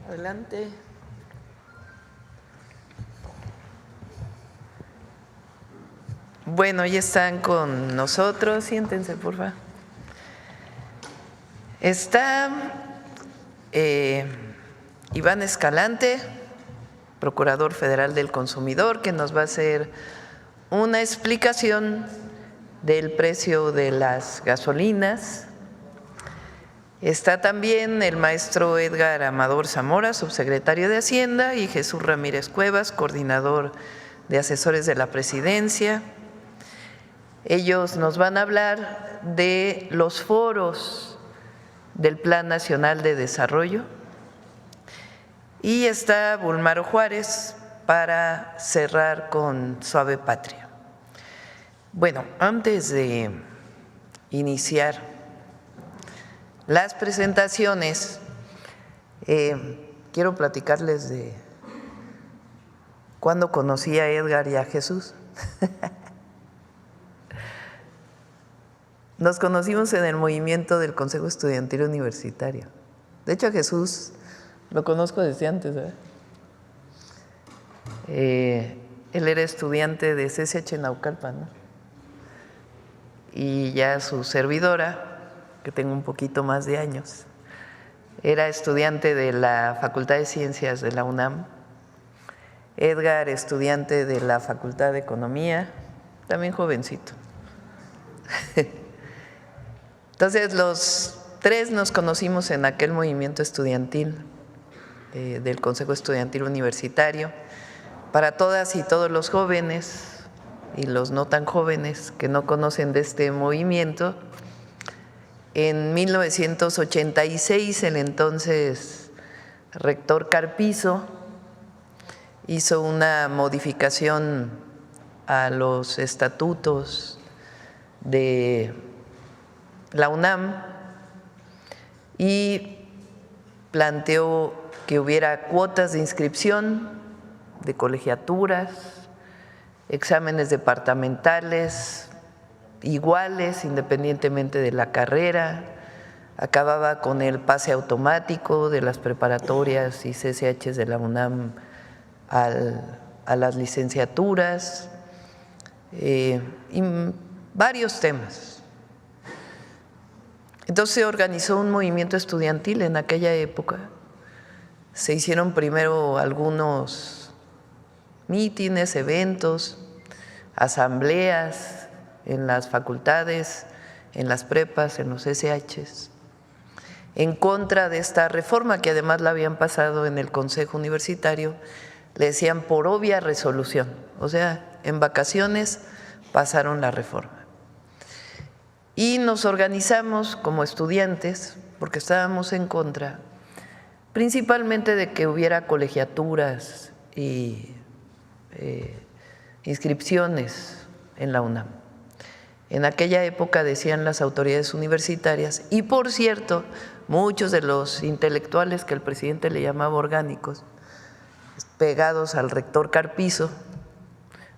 Adelante. Bueno, ya están con nosotros. Siéntense, por favor. Está Iván Escalante, Procurador Federal del Consumidor, que nos va a hacer una explicación del precio de las gasolinas. Está también el maestro Edgar Amador Zamora, subsecretario de Hacienda, y Jesús Ramírez Cuevas, coordinador de asesores de la Presidencia. Ellos nos van a hablar de los foros del Plan Nacional de Desarrollo. Y está Bulmaro Juárez para cerrar con Suave Patria. Bueno, antes de iniciar las presentaciones, quiero platicarles de cuándo conocí a Edgar y a Jesús. Nos conocimos en el movimiento del Consejo Estudiantil Universitario. De hecho, a Jesús lo conozco desde antes, ¿verdad? Él era estudiante de CCH Naucalpan, ¿no? Y ya su servidora, que tengo un poquito más de años, era estudiante de la Facultad de Ciencias de la UNAM. Edgar, estudiante de la Facultad de Economía, también jovencito. Entonces, los tres nos conocimos en aquel movimiento estudiantil del Consejo Estudiantil Universitario. Para todas y todos los jóvenes y los no tan jóvenes que no conocen de este movimiento, en 1986 el entonces rector Carpizo hizo una modificación a los estatutos de la UNAM y planteó que hubiera cuotas de inscripción de colegiaturas, exámenes departamentales iguales independientemente de la carrera, acababa con el pase automático de las preparatorias y CCHs de la UNAM a las licenciaturas, y varios temas. Entonces se organizó un movimiento estudiantil en aquella época. Se hicieron primero algunos mítines, eventos, asambleas en las facultades, en las prepas, en los SHs, en contra de esta reforma que además la habían pasado en el Consejo Universitario, le decían por obvia resolución, o sea, en vacaciones pasaron la reforma. Y nos organizamos como estudiantes, porque estábamos en contra, principalmente de que hubiera colegiaturas y inscripciones en la UNAM. En aquella época decían las autoridades universitarias, y por cierto, muchos de los intelectuales que el presidente le llamaba orgánicos, pegados al rector Carpizo,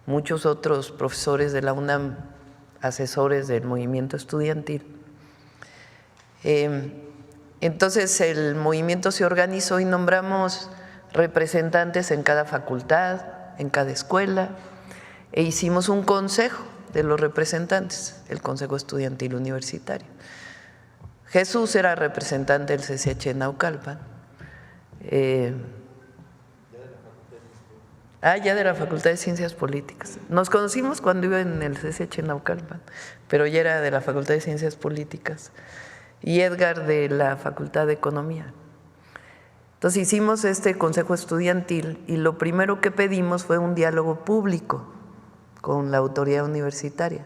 muchos otros profesores de la UNAM, asesores del movimiento estudiantil. Entonces el movimiento se organizó y nombramos representantes en cada facultad, en cada escuela, e hicimos un consejo de los representantes, el Consejo Estudiantil Universitario. Jesús era representante del CCH Naucalpan. Ya de la Facultad de Ciencias Políticas. Nos conocimos cuando iba en el CCH Naucalpan, pero ya era de la Facultad de Ciencias Políticas. Y Edgar de la Facultad de Economía. Entonces hicimos este consejo estudiantil y lo primero que pedimos fue un diálogo público con la autoridad universitaria,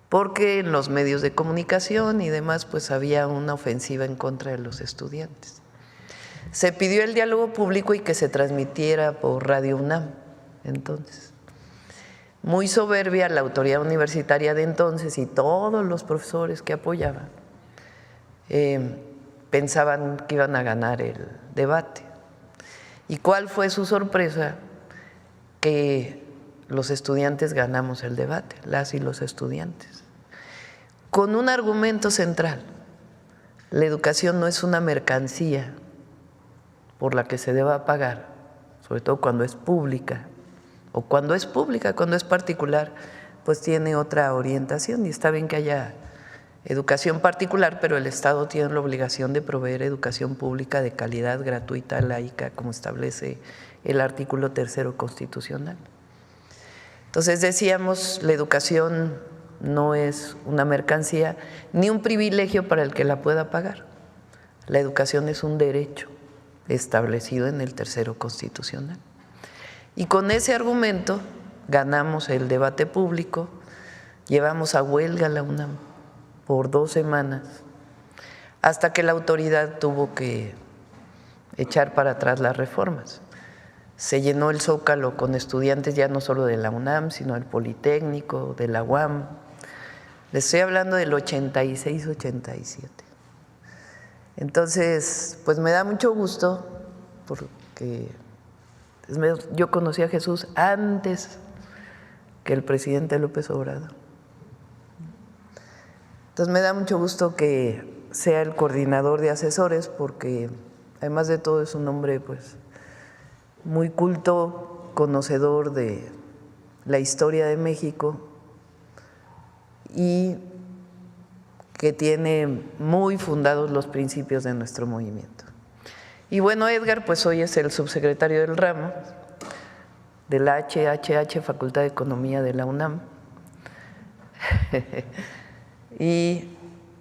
porque en los medios de comunicación y demás pues había una ofensiva en contra de los estudiantes. Se pidió el diálogo público y que se transmitiera por Radio UNAM. Entonces, muy soberbia la autoridad universitaria de entonces y todos los profesores que apoyaban pensaban que iban a ganar el debate. ¿Y cuál fue su sorpresa? Que los estudiantes ganamos el debate, las y los estudiantes, con un argumento central: la educación no es una mercancía por la que se deba pagar, sobre todo cuando es pública, o cuando es pública, cuando es particular, pues tiene otra orientación y está bien que haya educación particular, pero el Estado tiene la obligación de proveer educación pública de calidad, gratuita, laica, como establece el artículo 3º constitucional. Entonces decíamos, la educación no es una mercancía ni un privilegio para el que la pueda pagar. La educación es un derecho establecido en el 3º constitucional. Y con ese argumento ganamos el debate público, llevamos a huelga la UNAM por 2 semanas, hasta que la autoridad tuvo que echar para atrás las reformas. Se llenó el Zócalo con estudiantes ya no solo de la UNAM, sino del Politécnico, de la UAM. Les estoy hablando del 86-87. Entonces, pues me da mucho gusto porque yo conocí a Jesús antes que el presidente López Obrador. Entonces me da mucho gusto que sea el coordinador de asesores porque además de todo es un hombre pues muy culto, conocedor de la historia de México y que tiene muy fundados los principios de nuestro movimiento. Y bueno, Edgar pues hoy es el subsecretario del ramo de la HHH, Facultad de Economía de la UNAM. E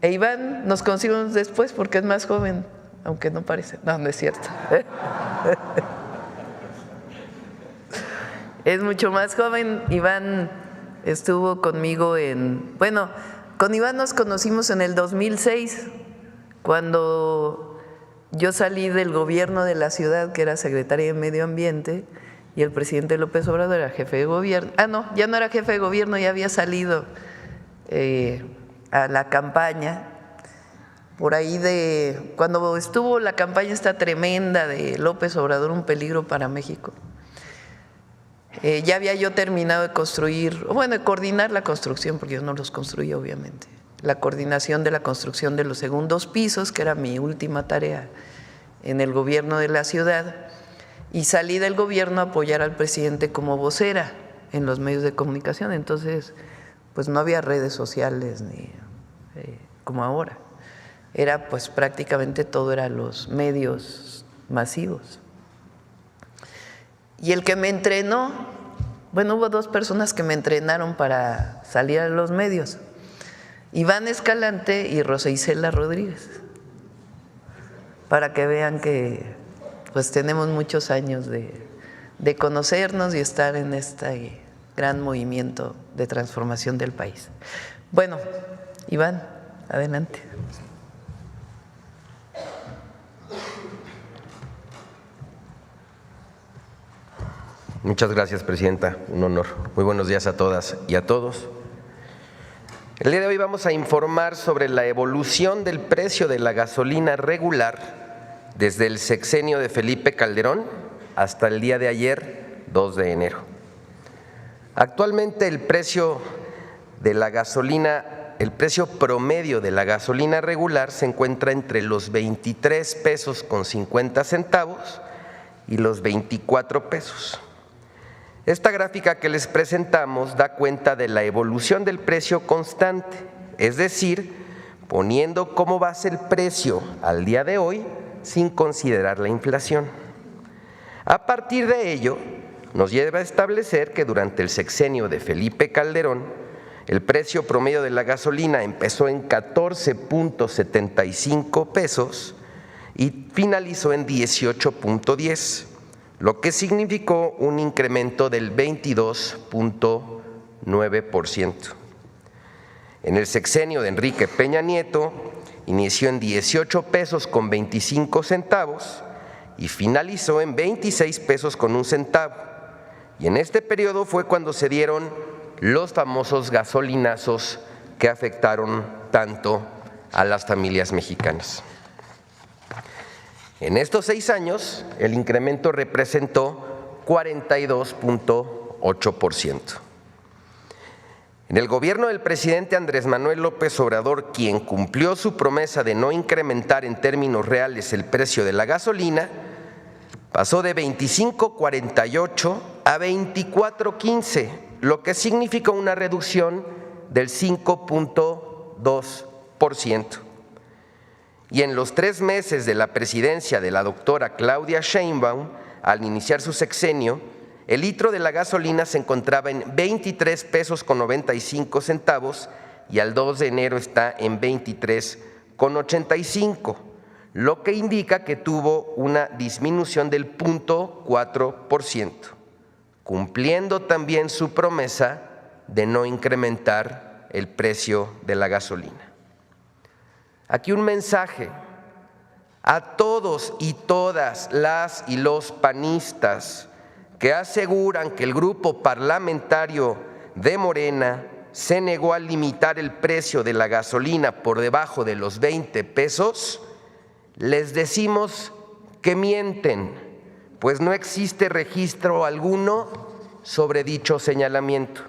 Iván nos conocimos después porque es más joven, aunque no parece. No, no es cierto. Es mucho más joven. Iván estuvo conmigo con Iván nos conocimos en el 2006, cuando yo salí del gobierno de la ciudad, que era secretaria de Medio Ambiente, y el presidente López Obrador era jefe de gobierno. No, ya no era jefe de gobierno, ya había salido a la campaña, por ahí cuando estuvo la campaña esta tremenda de López Obrador, un peligro para México. Ya había yo terminado de construir, de coordinar la construcción, porque yo no los construí obviamente, la coordinación de la construcción de los segundos pisos, que era mi última tarea en el gobierno de la ciudad, y salí del gobierno a apoyar al presidente como vocera en los medios de comunicación. Entonces, pues no había redes sociales ni como ahora, era pues prácticamente todo eran los medios masivos. Y el que me entrenó, hubo 2 personas que me entrenaron para salir a los medios, Iván Escalante y Rosa Isela Rodríguez, para que vean que pues tenemos muchos años de conocernos y estar en este gran movimiento de transformación del país. Bueno, Iván, adelante. Muchas gracias, presidenta. Un honor. Muy buenos días a todas y a todos. El día de hoy vamos a informar sobre la evolución del precio de la gasolina regular desde el sexenio de Felipe Calderón hasta el día de ayer, 2 de enero. Actualmente el precio promedio de la gasolina regular se encuentra entre los 23 pesos con 50 centavos y los 24 pesos. Esta gráfica que les presentamos da cuenta de la evolución del precio constante, es decir, poniendo como base el precio al día de hoy sin considerar la inflación. A partir de ello, nos lleva a establecer que durante el sexenio de Felipe Calderón, el precio promedio de la gasolina empezó en 14.75 pesos y finalizó en 18.10. lo que significó un incremento del 22.9%. En el sexenio de Enrique Peña Nieto inició en 18 pesos con 25 centavos y finalizó en 26 pesos con 1 centavo. Y en este periodo fue cuando se dieron los famosos gasolinazos que afectaron tanto a las familias mexicanas. En estos 6 años, el incremento representó 42.8%. En el gobierno del presidente Andrés Manuel López Obrador, quien cumplió su promesa de no incrementar en términos reales el precio de la gasolina, pasó de 25.48 a 24.15, lo que significó una reducción del 5.2%. Y en los 3 meses de la presidencia de la doctora Claudia Sheinbaum, al iniciar su sexenio, el litro de la gasolina se encontraba en 23 pesos con 95 centavos y al 2 de enero está en 23,85, lo que indica que tuvo una disminución del 0.4%, cumpliendo también su promesa de no incrementar el precio de la gasolina. Aquí un mensaje a todos y todas las y los panistas que aseguran que el grupo parlamentario de Morena se negó a limitar el precio de la gasolina por debajo de los 20 pesos, les decimos que mienten, pues no existe registro alguno sobre dicho señalamiento.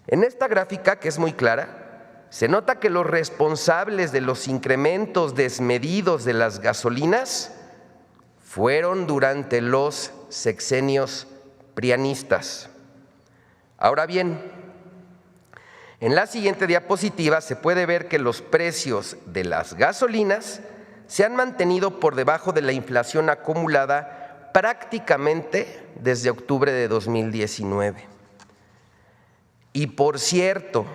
En esta gráfica, que es muy clara, se nota que los responsables de los incrementos desmedidos de las gasolinas fueron durante los sexenios prianistas. Ahora bien, en la siguiente diapositiva se puede ver que los precios de las gasolinas se han mantenido por debajo de la inflación acumulada prácticamente desde octubre de 2019. Y por cierto,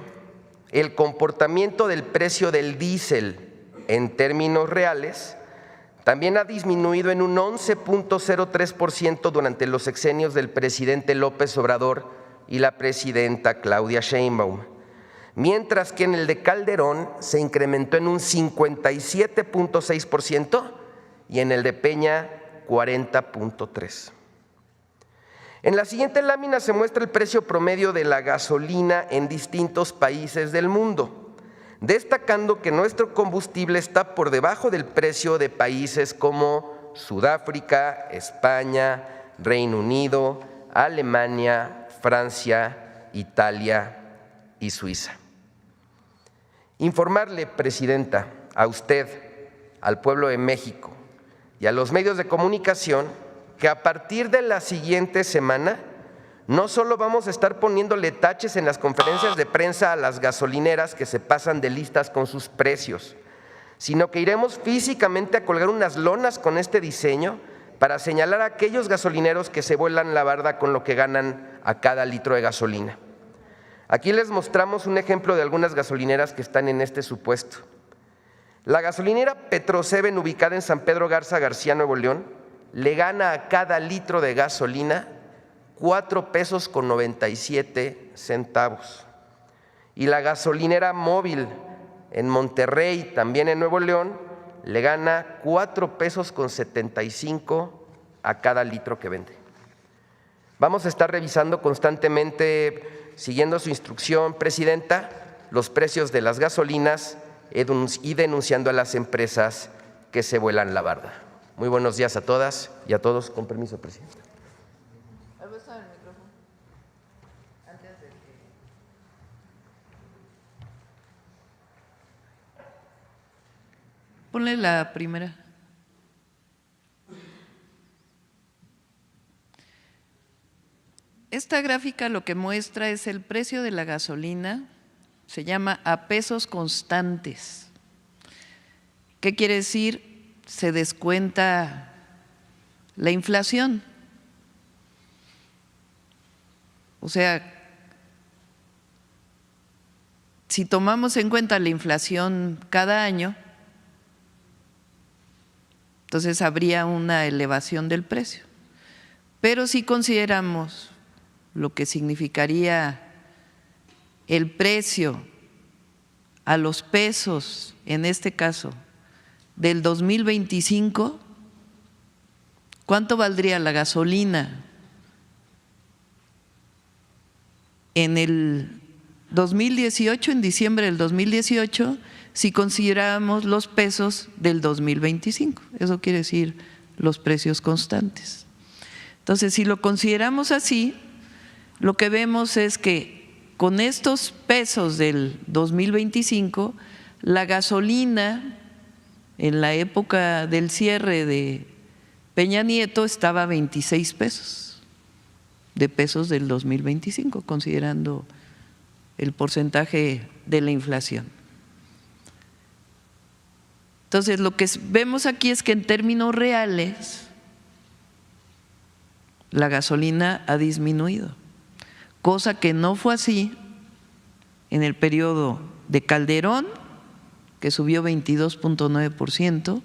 el comportamiento del precio del diésel en términos reales también ha disminuido en un 11.03% durante los sexenios del presidente López Obrador y la presidenta Claudia Sheinbaum, mientras que en el de Calderón se incrementó en un 57.6% y en el de Peña 40.3%. En la siguiente lámina se muestra el precio promedio de la gasolina en distintos países del mundo, destacando que nuestro combustible está por debajo del precio de países como Sudáfrica, España, Reino Unido, Alemania, Francia, Italia y Suiza. Informarle, Presidenta, a usted, al pueblo de México y a los medios de comunicación que a partir de la siguiente semana no solo vamos a estar poniéndole taches en las conferencias de prensa a las gasolineras que se pasan de listas con sus precios, sino que iremos físicamente a colgar unas lonas con este diseño para señalar a aquellos gasolineros que se vuelan la barda con lo que ganan a cada litro de gasolina. Aquí les mostramos un ejemplo de algunas gasolineras que están en este supuesto. La gasolinera Petro-Seven, ubicada en San Pedro Garza García, Nuevo León, le gana a cada litro de gasolina 4 pesos con 97 centavos. Y la gasolinera Móvil en Monterrey, también en Nuevo León, le gana 4 pesos con 75 a cada litro que vende. Vamos a estar revisando constantemente, siguiendo su instrucción, Presidenta, los precios de las gasolinas y denunciando a las empresas que se vuelan la barda. Muy buenos días a todas y a todos. Con permiso, Presidenta. Ponle la primera. Esta gráfica lo que muestra es el precio de la gasolina, se llama a pesos constantes. ¿Qué quiere decir? Se descuenta la inflación. O sea, si tomamos en cuenta la inflación cada año, entonces habría una elevación del precio. Pero si consideramos lo que significaría el precio a los pesos, en este caso, del 2025, ¿cuánto valdría la gasolina en el 2018, en diciembre del 2018, si consideramos los pesos del 2025? Eso quiere decir los precios constantes. Entonces, si lo consideramos así, lo que vemos es que con estos pesos del 2025, la gasolina en la época del cierre de Peña Nieto estaba a 26 pesos del 2025, considerando el porcentaje de la inflación. Entonces, lo que vemos aquí es que en términos reales la gasolina ha disminuido, cosa que no fue así en el periodo de Calderón, que subió 22.9%,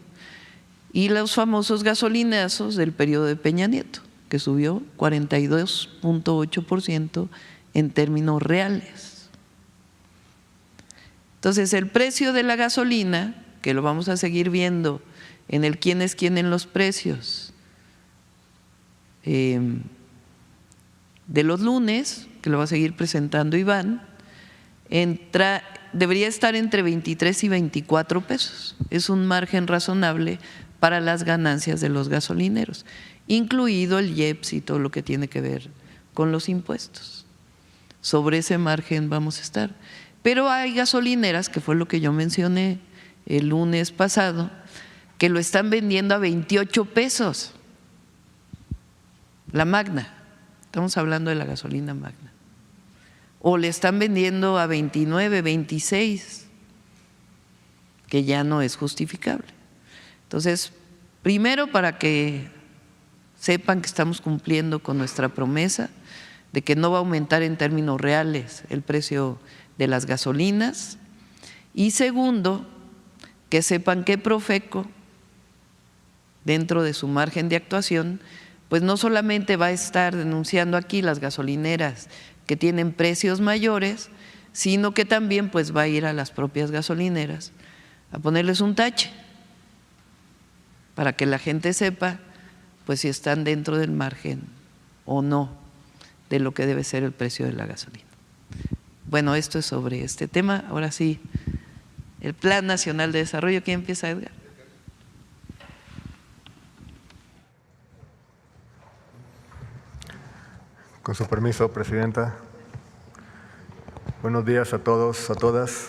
y los famosos gasolinazos del periodo de Peña Nieto, que subió 42.8% en términos reales. Entonces, el precio de la gasolina, que lo vamos a seguir viendo en el quién es quién en los precios de los lunes, que lo va a seguir presentando Iván, debería estar entre 23 y 24 pesos. Es un margen razonable para las ganancias de los gasolineros, incluido el IEPS y todo lo que tiene que ver con los impuestos. Sobre ese margen vamos a estar. Pero hay gasolineras, que fue lo que yo mencioné el lunes pasado, que lo están vendiendo a 28 pesos. La Magna, estamos hablando de la gasolina Magna. O le están vendiendo a 29, 26, que ya no es justificable. Entonces, primero, para que sepan que estamos cumpliendo con nuestra promesa de que no va a aumentar en términos reales el precio de las gasolinas. Y segundo, que sepan que Profeco, dentro de su margen de actuación, pues no solamente va a estar denunciando aquí las gasolineras que tienen precios mayores, sino que también pues va a ir a las propias gasolineras a ponerles un tache para que la gente sepa pues si están dentro del margen o no de lo que debe ser el precio de la gasolina. Bueno, esto es sobre este tema. Ahora sí, el Plan Nacional de Desarrollo. ¿Quién empieza, Edgar? Con su permiso, Presidenta. Buenos días a todos, a todas.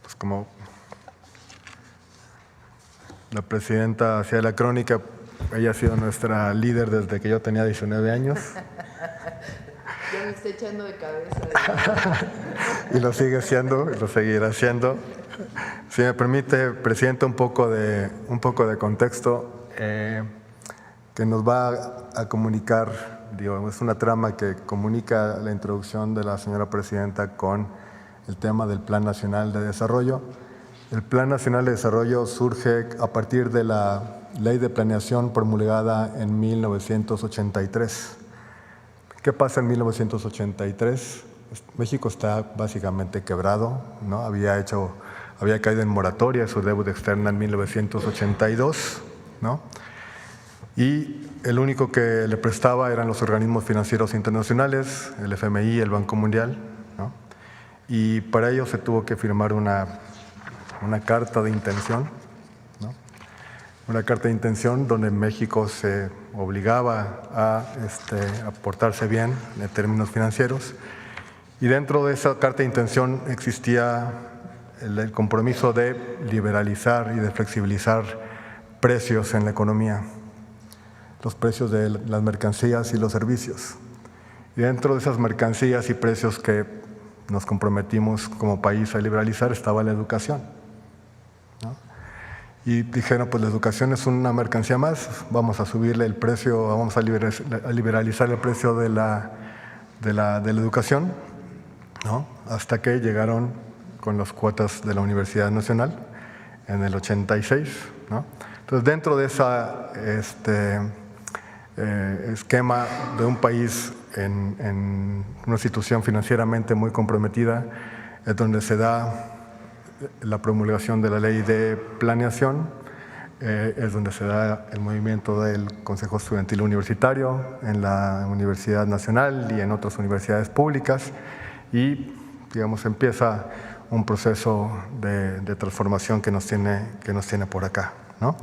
Pues como la Presidenta hacía la crónica, ella ha sido nuestra líder desde que yo tenía 19 años. Ya me está echando de cabeza. Y lo sigue siendo, y lo seguirá haciendo. Si me permite, Presidenta, un poco de contexto que nos va a comunicar, digo, es una trama que comunica la introducción de la señora Presidenta con el tema del Plan Nacional de Desarrollo. El Plan Nacional de Desarrollo surge a partir de la Ley de Planeación promulgada en 1983. ¿Qué pasa en 1983? México está básicamente quebrado, ¿no? Había caído en moratoria su deuda externa en 1982, ¿no? Y el único que le prestaba eran los organismos financieros internacionales, el FMI, el Banco Mundial, ¿no? Y para ello se tuvo que firmar una carta de intención, ¿no? Una carta de intención donde México se obligaba a portarse bien en términos financieros. Y dentro de esa carta de intención existía el compromiso de liberalizar y de flexibilizar precios en la economía, los precios de las mercancías y los servicios. Y dentro de esas mercancías y precios que nos comprometimos como país a liberalizar estaba la educación, ¿no? Y dijeron, pues la educación es una mercancía más, vamos a subirle el precio, vamos a liberalizar el precio de la educación, ¿no? Hasta que llegaron con las cuotas de la Universidad Nacional en el 86, ¿no? Entonces, dentro de ese esquema de un país en una situación financieramente muy comprometida, es donde se da la promulgación de la Ley de Planeación, es donde se da el movimiento del Consejo Estudiantil Universitario en la Universidad Nacional y en otras universidades públicas, y digamos empieza un proceso de transformación que nos tiene por acá, ¿no?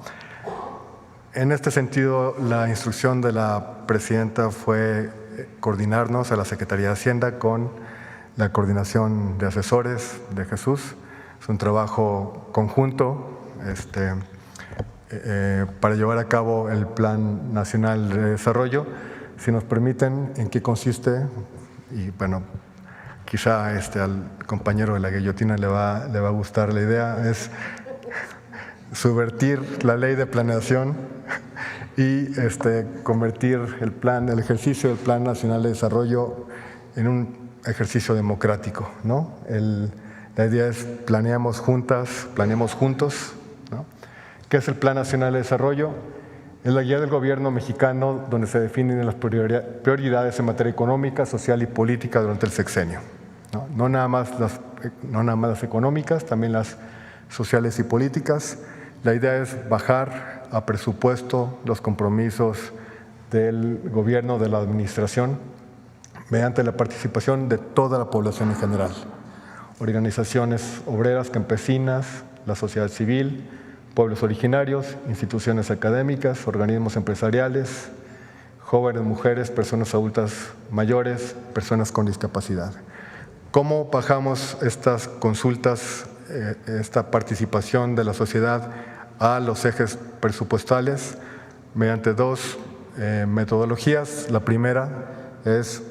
En este sentido, la instrucción de la Presidenta fue coordinarnos a la Secretaría de Hacienda con la Coordinación de Asesores de Jesús. Es un trabajo conjunto para llevar a cabo el Plan Nacional de Desarrollo. Si nos permiten, ¿en qué consiste? Y bueno, quizá al compañero de la guillotina le va a gustar la idea, es subvertir la ley de planeación y convertir el ejercicio del Plan Nacional de Desarrollo en un ejercicio democrático, ¿no? La idea es planeamos juntos, ¿no? ¿Qué es el Plan Nacional de Desarrollo? Es la guía del gobierno mexicano donde se definen las prioridades en materia económica, social y política durante el sexenio, ¿no? No nada más las económicas, también las sociales y políticas. La idea es bajar a presupuesto los compromisos del gobierno, de la administración, mediante la participación de toda la población en general. Organizaciones obreras, campesinas, la sociedad civil, pueblos originarios, instituciones académicas, organismos empresariales, jóvenes, mujeres, personas adultas mayores, personas con discapacidad. ¿Cómo bajamos estas consultas, esta participación de la sociedad a los ejes presupuestales? Mediante dos metodologías. La primera es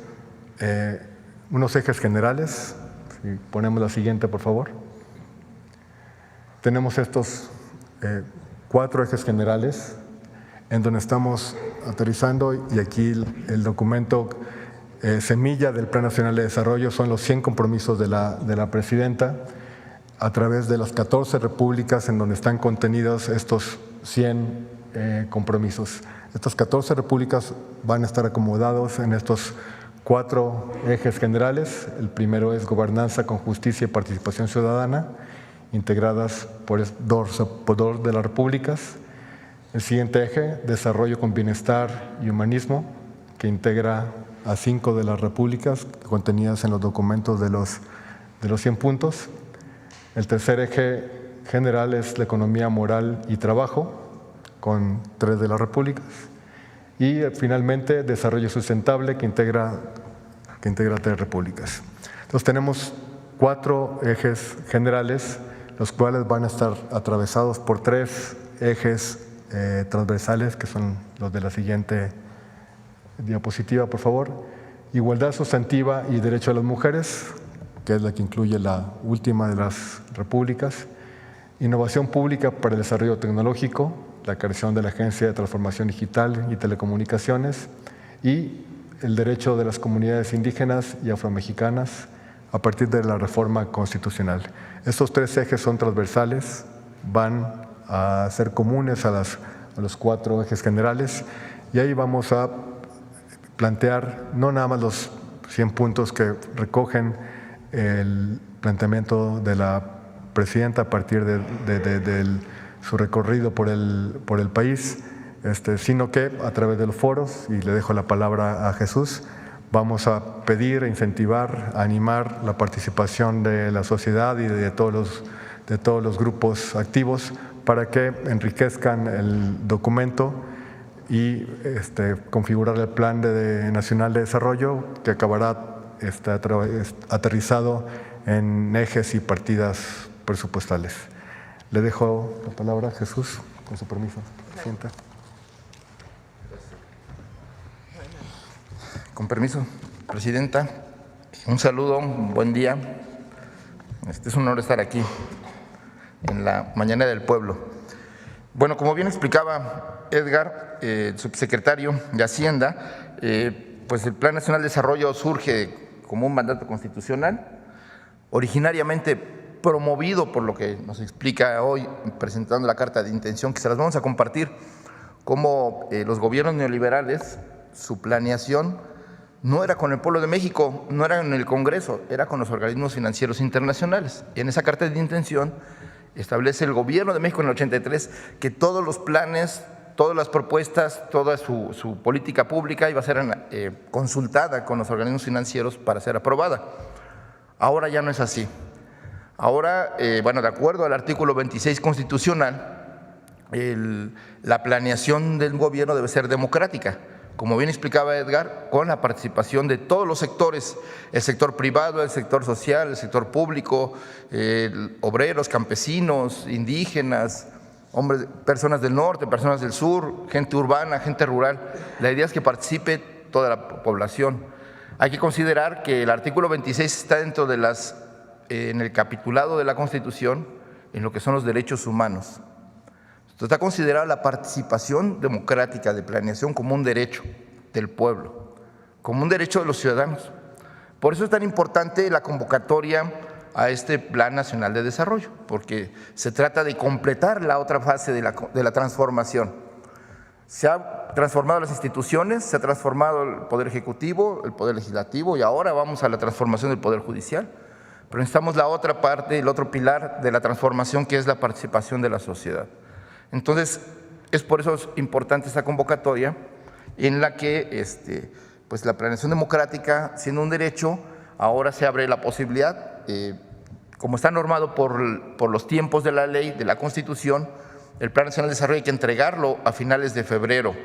unos ejes generales. Si ponemos la siguiente, por favor. Tenemos estos 4 ejes generales en donde estamos aterrizando, y aquí el documento semilla del Plan Nacional de Desarrollo son los 100 compromisos de la presidenta a través de las 14 repúblicas en donde están contenidos estos 100 compromisos. Estas 14 repúblicas van a estar acomodados en estos 4 ejes generales. El primero es gobernanza con justicia y participación ciudadana, integradas por 2 de las repúblicas. El siguiente eje, desarrollo con bienestar y humanismo, que integra a 5 de las repúblicas contenidas en los documentos de los 100 puntos. El tercer eje general es la economía moral y trabajo, con 3 de las repúblicas. Y finalmente, desarrollo sustentable, que integra 3 repúblicas. Entonces tenemos 4 ejes generales, los cuales van a estar atravesados por 3 ejes transversales, que son los de la siguiente diapositiva, por favor. Igualdad sustantiva y derecho a las mujeres, que es la que incluye la última de las repúblicas. Innovación pública para el desarrollo tecnológico, la creación de la Agencia de Transformación Digital y Telecomunicaciones, y el derecho de las comunidades indígenas y afromexicanas a partir de la reforma constitucional. Estos 3 ejes son transversales, van a ser comunes a los 4 ejes generales, y ahí vamos a plantear no nada más los 100 puntos que recogen el planteamiento de la presidenta a partir de su recorrido por el país, sino que a través de los foros, y le dejo la palabra a Jesús, vamos a pedir, a incentivar, a animar la participación de la sociedad y de todos los grupos activos para que enriquezcan el documento y configurar el Plan Nacional de Desarrollo, que acabará aterrizado en ejes y partidas presupuestales. Le dejo la palabra a Jesús, con su permiso, presidenta. Con permiso, presidenta. Un saludo, un buen día. Es un honor estar aquí en la Mañana del Pueblo. Bueno, como bien explicaba Edgar, subsecretario de Hacienda, pues el Plan Nacional de Desarrollo surge como un mandato constitucional, originariamente promovido por lo que nos explica hoy, presentando la carta de intención, que se las vamos a compartir, como los gobiernos neoliberales, su planeación no era con el pueblo de México, no era en el Congreso, era con los organismos financieros internacionales. Y en esa carta de intención establece el gobierno de México en el 83 que todos los planes, todas las propuestas, toda su política pública iba a ser consultada con los organismos financieros para ser aprobada. Ahora ya no es así. Ahora, bueno, de acuerdo al artículo 26 constitucional, la planeación del gobierno debe ser democrática, como bien explicaba Edgar, con la participación de todos los sectores, el sector privado, el sector social, el sector público, obreros, campesinos, indígenas, hombres, personas del norte, personas del sur, gente urbana, gente rural. La idea es que participe toda la población. Hay que considerar que el artículo 26 está dentro de en el capitulado de la Constitución en lo que son los derechos humanos. Entonces, está considerada la participación democrática de planeación como un derecho del pueblo, como un derecho de los ciudadanos. Por eso es tan importante la convocatoria a este Plan Nacional de Desarrollo, porque se trata de completar la otra fase de la transformación. Se han transformado las instituciones, se ha transformado el Poder Ejecutivo, el Poder Legislativo, y ahora vamos a la transformación del Poder Judicial. Pero necesitamos la otra parte, el otro pilar de la transformación, que es la participación de la sociedad. Entonces, es por eso importante esta convocatoria en la que pues la planeación democrática, siendo un derecho, ahora se abre la posibilidad, como está normado por los tiempos de la ley, de la Constitución, el Plan Nacional de Desarrollo hay que entregarlo a finales de febrero.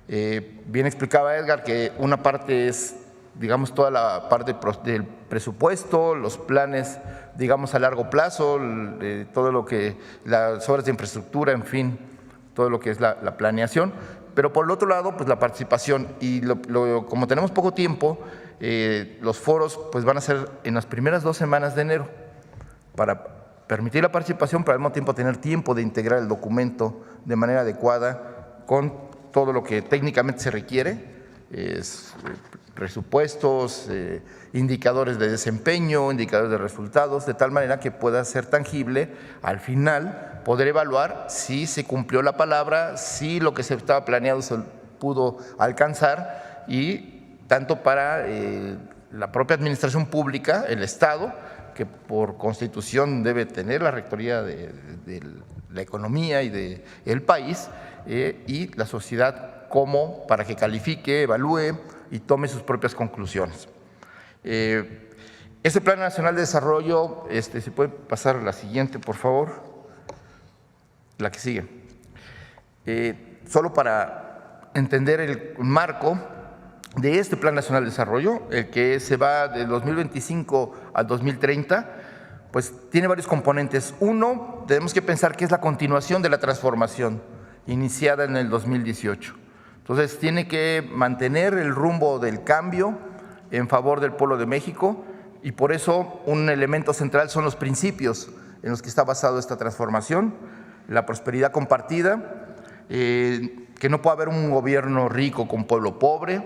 Bien explicaba Edgar que una parte es, digamos, toda la parte del presupuesto, los planes, digamos, a largo plazo, todo lo que, las obras de infraestructura, en fin, todo lo que es la planeación. Pero por el otro lado, pues la participación, y como tenemos poco tiempo, los foros pues van a ser en las primeras 2 semanas de enero para permitir la participación, pero al mismo tiempo tener tiempo de integrar el documento de manera adecuada con todo lo que técnicamente se requiere, presupuestos, indicadores de desempeño, indicadores de resultados, de tal manera que pueda ser tangible al final, poder evaluar si se cumplió la palabra, si lo que se estaba planeado se pudo alcanzar, y tanto para la propia administración pública, el Estado, que por Constitución debe tener la rectoría de la economía y del país, y la sociedad como para que califique, evalúe y tome sus propias conclusiones. Este Plan Nacional de Desarrollo, ¿se puede pasar a la siguiente, por favor? La que sigue. Solo para entender el marco de este Plan Nacional de Desarrollo, el que se va de 2025 al 2030, pues tiene varios componentes. Uno, tenemos que pensar que es la continuación de la transformación iniciada en el 2018. Entonces, tiene que mantener el rumbo del cambio en favor del pueblo de México, y por eso un elemento central son los principios en los que está basado esta transformación: la prosperidad compartida, que no puede haber un gobierno rico con pueblo pobre,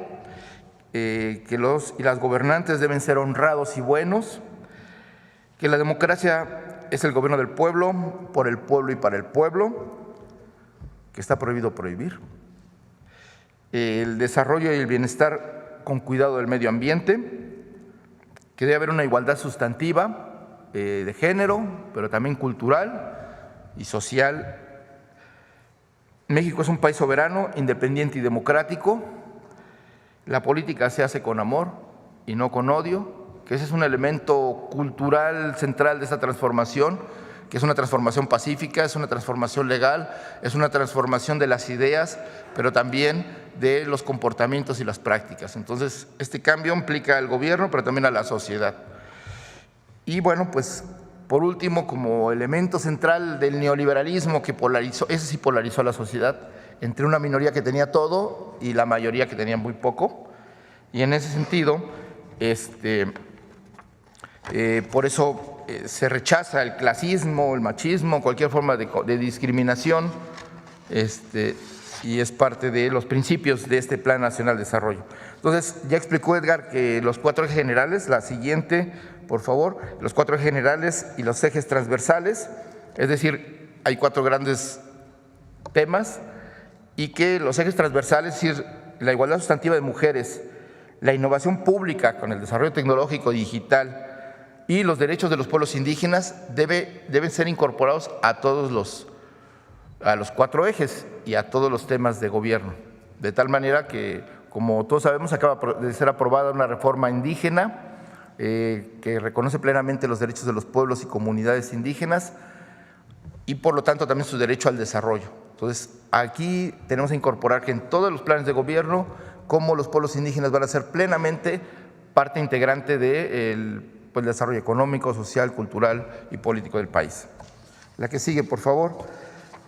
que los y las gobernantes deben ser honrados y buenos, que la democracia es el gobierno del pueblo, por el pueblo y para el pueblo, que está prohibido prohibir, el desarrollo y el bienestar con cuidado del medio ambiente, que debe haber una igualdad sustantiva de género, pero también cultural y social. México es un país soberano, independiente y democrático. La política se hace con amor y no con odio, que ese es un elemento cultural central de esta transformación, que es una transformación pacífica, es una transformación legal, es una transformación de las ideas, pero también de los comportamientos y las prácticas. Entonces, este cambio implica al gobierno, pero también a la sociedad. Y bueno, pues por último, como elemento central del neoliberalismo que polarizó, ese sí polarizó a la sociedad, entre una minoría que tenía todo y la mayoría que tenía muy poco. Y en ese sentido, por eso se rechaza el clasismo, el machismo, cualquier forma de discriminación, y es parte de los principios de este Plan Nacional de Desarrollo. Entonces, ya explicó Edgar que los 4 ejes generales, la siguiente, por favor, los 4 ejes generales y los ejes transversales, es decir, hay 4 grandes temas, y que los ejes transversales, es decir, la igualdad sustantiva de mujeres, la innovación pública con el desarrollo tecnológico y digital y los derechos de los pueblos indígenas deben ser incorporados a todos los 4 ejes y a todos los temas de gobierno, de tal manera que, como todos sabemos, acaba de ser aprobada una reforma indígena que reconoce plenamente los derechos de los pueblos y comunidades indígenas y por lo tanto también su derecho al desarrollo. Entonces, aquí tenemos que incorporar que en todos los planes de gobierno, como los pueblos indígenas van a ser plenamente parte integrante del desarrollo económico, social, cultural y político del país. La que sigue, por favor.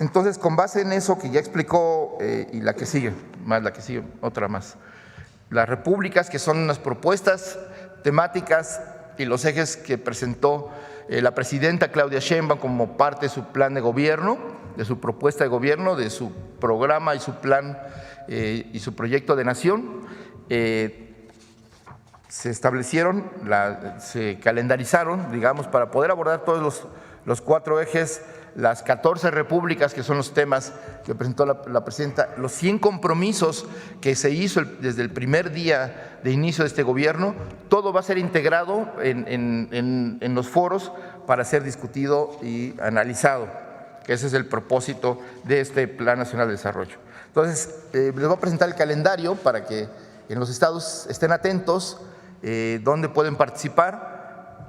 Entonces, con base en eso que ya explicó y la que sigue, otra más. Las repúblicas, que son unas propuestas temáticas y los ejes que presentó la presidenta Claudia Sheinbaum como parte de su plan de gobierno, de su propuesta de gobierno, de su programa y su plan y su proyecto de nación. Se establecieron, se calendarizaron, digamos, para poder abordar todos los 4 ejes, las 14 repúblicas, que son los temas que presentó la presidenta, los 100 compromisos que se hizo desde el primer día de inicio de este gobierno. Todo va a ser integrado en los foros para ser discutido y analizado, que ese es el propósito de este Plan Nacional de Desarrollo. Entonces, les voy a presentar el calendario para que en los estados estén atentos dónde pueden participar,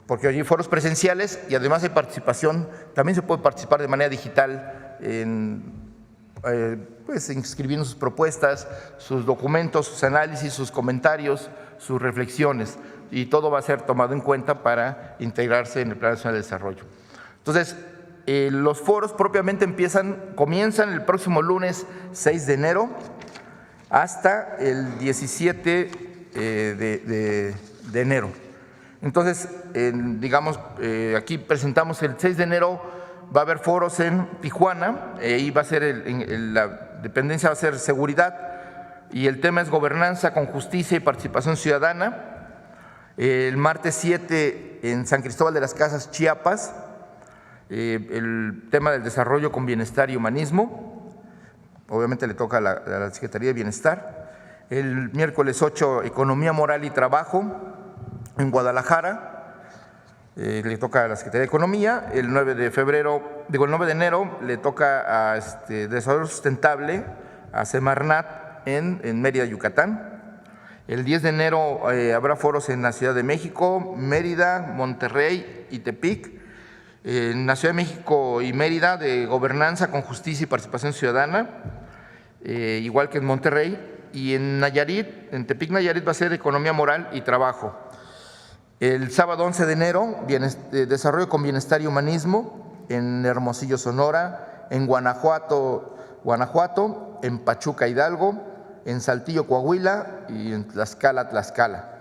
porque hay foros presenciales y además hay participación, también se puede participar de manera digital pues inscribiendo sus propuestas, sus documentos, sus análisis, sus comentarios, sus reflexiones, y todo va a ser tomado en cuenta para integrarse en el Plan Nacional de Desarrollo. Entonces, los foros propiamente comienzan el próximo lunes 6 de enero hasta el 17 de enero. Entonces, digamos, aquí presentamos el 6 de enero, va a haber foros en Tijuana, y va a ser la dependencia va a ser seguridad, y el tema es gobernanza con justicia y participación ciudadana. El martes 7 en San Cristóbal de las Casas, Chiapas, el tema del desarrollo con bienestar y humanismo, obviamente le toca a la Secretaría de Bienestar. El miércoles 8, economía moral y trabajo en Guadalajara, le toca a la Secretaría de Economía. El 9 de enero le toca a desarrollo sustentable a Semarnat en Mérida, Yucatán. El 10 de enero habrá foros en la Ciudad de México, Mérida, Monterrey y Tepic. En la Ciudad de México y Mérida, de gobernanza con justicia y participación ciudadana, igual que en Monterrey. Y en Nayarit, en Tepic, Nayarit, va a ser economía moral y trabajo. El sábado 11 de enero, desarrollo con bienestar y humanismo en Hermosillo, Sonora, en Guanajuato, en Pachuca, Hidalgo, en Saltillo, Coahuila y en Tlaxcala.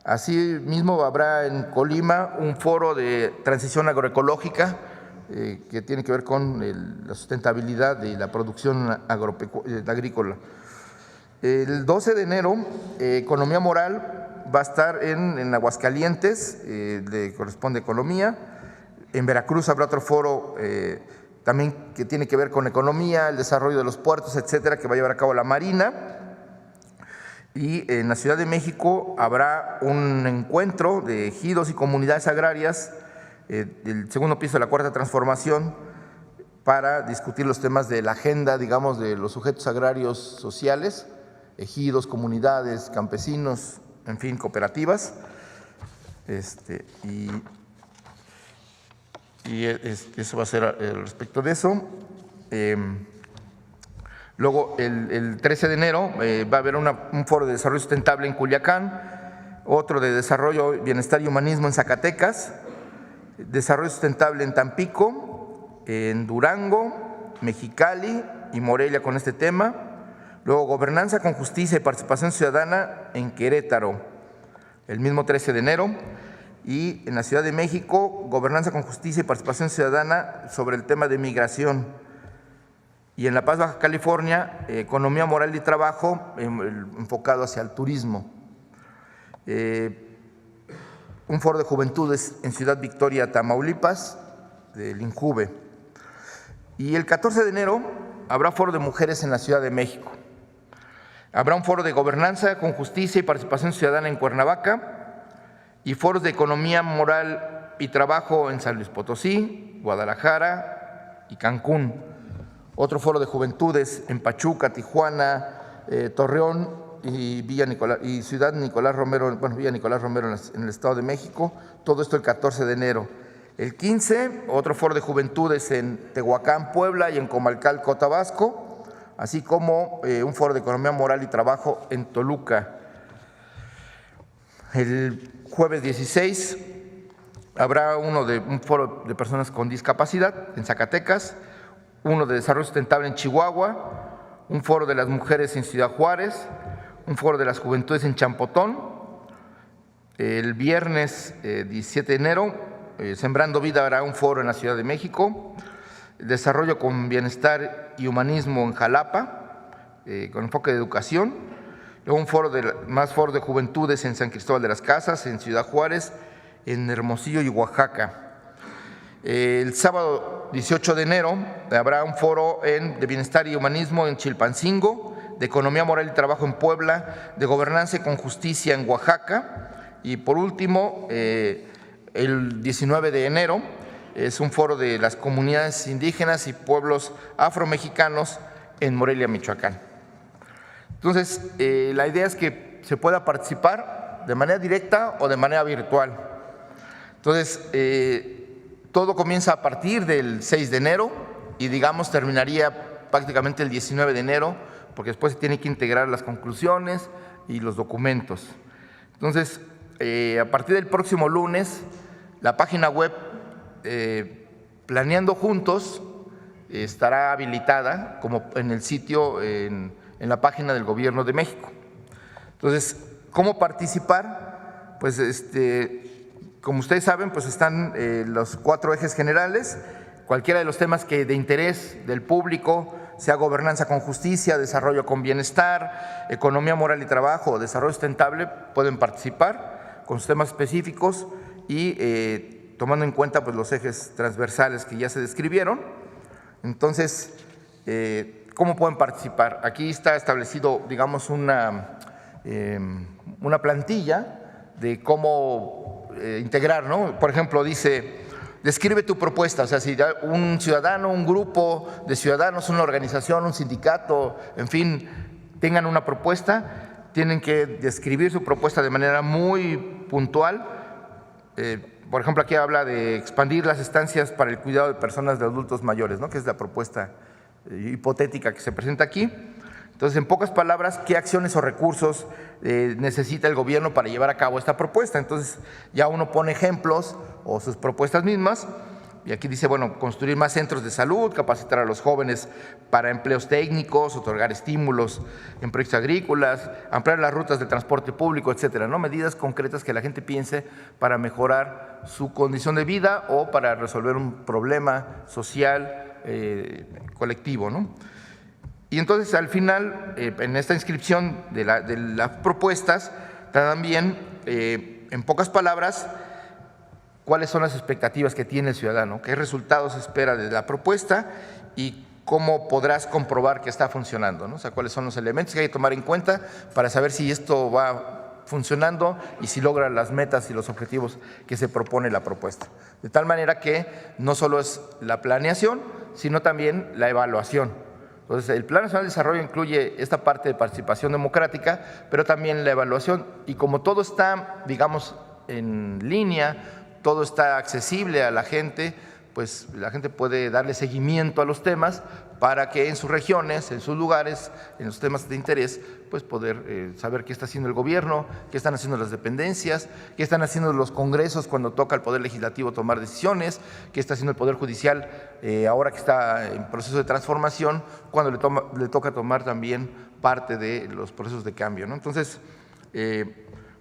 Asimismo, habrá en Colima un foro de transición agroecológica que tiene que ver con la sustentabilidad y la producción agrícola. El 12 de enero, economía moral va a estar en Aguascalientes, le corresponde economía. En Veracruz habrá otro foro también que tiene que ver con economía, el desarrollo de los puertos, etcétera, que va a llevar a cabo la Marina. Y en la Ciudad de México habrá un encuentro de ejidos y comunidades agrarias, el segundo piso de la Cuarta Transformación, para discutir los temas de la agenda, digamos, de los sujetos agrarios sociales, ejidos, comunidades, campesinos, en fin, cooperativas. Eso va a ser respecto de eso. Luego, el 13 de enero va a haber un foro de desarrollo sustentable en Culiacán, otro de desarrollo, bienestar y humanismo en Zacatecas, desarrollo sustentable en Tampico, en Durango, Mexicali y Morelia con este tema. Luego, gobernanza con justicia y participación ciudadana en Querétaro, el mismo 13 de enero. Y en la Ciudad de México, gobernanza con justicia y participación ciudadana sobre el tema de migración. Y en La Paz, Baja California, economía moral y trabajo enfocado hacia el turismo. Un foro de juventudes en Ciudad Victoria, Tamaulipas, del INJUVE. Y el 14 de enero habrá foro de mujeres en la Ciudad de México. Habrá un foro de gobernanza con justicia y participación ciudadana en Cuernavaca y foros de economía moral y trabajo en San Luis Potosí, Guadalajara y Cancún. Otro foro de juventudes en Pachuca, Tijuana, Torreón y Ciudad Nicolás Romero, Villa Nicolás Romero en el Estado de México. Todo esto el 14 de enero. El 15, otro foro de juventudes en Tehuacán, Puebla y en Comalcalco, Tabasco, así como un foro de economía moral y trabajo en Toluca. El jueves 16 habrá un foro de personas con discapacidad en Zacatecas, uno de desarrollo sustentable en Chihuahua, un foro de las mujeres en Ciudad Juárez, un foro de las juventudes en Champotón. El viernes 17 de enero, Sembrando Vida hará un foro en la Ciudad de México. Desarrollo con bienestar y humanismo en Jalapa, con enfoque de educación. Luego un foro más foro de juventudes en San Cristóbal de las Casas, en Ciudad Juárez, en Hermosillo y Oaxaca. El sábado 18 de enero habrá un foro de bienestar y humanismo en Chilpancingo, de economía moral y trabajo en Puebla, de gobernanza con justicia en Oaxaca. Y por último, el 19 de enero es un foro de las comunidades indígenas y pueblos afromexicanos en Morelia, Michoacán. Entonces, la idea es que se pueda participar de manera directa o de manera virtual. Entonces, todo comienza a partir del 6 de enero y, digamos, terminaría prácticamente el 19 de enero, porque después se tienen que integrar las conclusiones y los documentos. Entonces, a partir del próximo lunes, la página web Planeando Juntos estará habilitada como en el sitio, en la página del Gobierno de México. Entonces, ¿cómo participar? Pues como ustedes saben, pues están los 4 ejes generales, cualquiera de los temas que de interés del público, sea gobernanza con justicia, desarrollo con bienestar, economía moral y trabajo, desarrollo sustentable, pueden participar con sus temas específicos y tomando en cuenta pues los ejes transversales que ya se describieron. Entonces, ¿cómo pueden participar? Aquí está establecido, digamos, una plantilla de cómo integrar, ¿no? Por ejemplo, dice, describe tu propuesta, o sea, si un ciudadano, un grupo de ciudadanos, una organización, un sindicato, en fin, tengan una propuesta, tienen que describir su propuesta de manera muy puntual. Por ejemplo, aquí habla de expandir las estancias para el cuidado de personas de adultos mayores, ¿no? Que es la propuesta hipotética que se presenta aquí. Entonces, en pocas palabras, ¿qué acciones o recursos necesita el gobierno para llevar a cabo esta propuesta? Entonces, ya uno pone ejemplos o sus propuestas mismas. Y aquí dice, bueno, construir más centros de salud, capacitar a los jóvenes para empleos técnicos, otorgar estímulos en proyectos agrícolas, ampliar las rutas de transporte público, etcétera, ¿no? Medidas concretas que la gente piense para mejorar su condición de vida o para resolver un problema social colectivo, ¿no? Y entonces, al final, en esta inscripción de las propuestas, también, en pocas palabras, cuáles son las expectativas que tiene el ciudadano, qué resultados espera de la propuesta y cómo podrás comprobar que está funcionando, ¿no? O sea, cuáles son los elementos que hay que tomar en cuenta para saber si esto va funcionando y si logra las metas y los objetivos que se propone la propuesta. De tal manera que no solo es la planeación, sino también la evaluación. Entonces, el Plan Nacional de Desarrollo incluye esta parte de participación democrática, pero también la evaluación. Y como todo está, digamos, en línea, todo está accesible a la gente, pues la gente puede darle seguimiento a los temas para que en sus regiones, en sus lugares, en los temas de interés, pues poder saber qué está haciendo el gobierno, qué están haciendo las dependencias, qué están haciendo los congresos cuando toca al Poder Legislativo tomar decisiones, qué está haciendo el Poder Judicial ahora que está en proceso de transformación, cuando le toca tomar también parte de los procesos de cambio, ¿no? Entonces,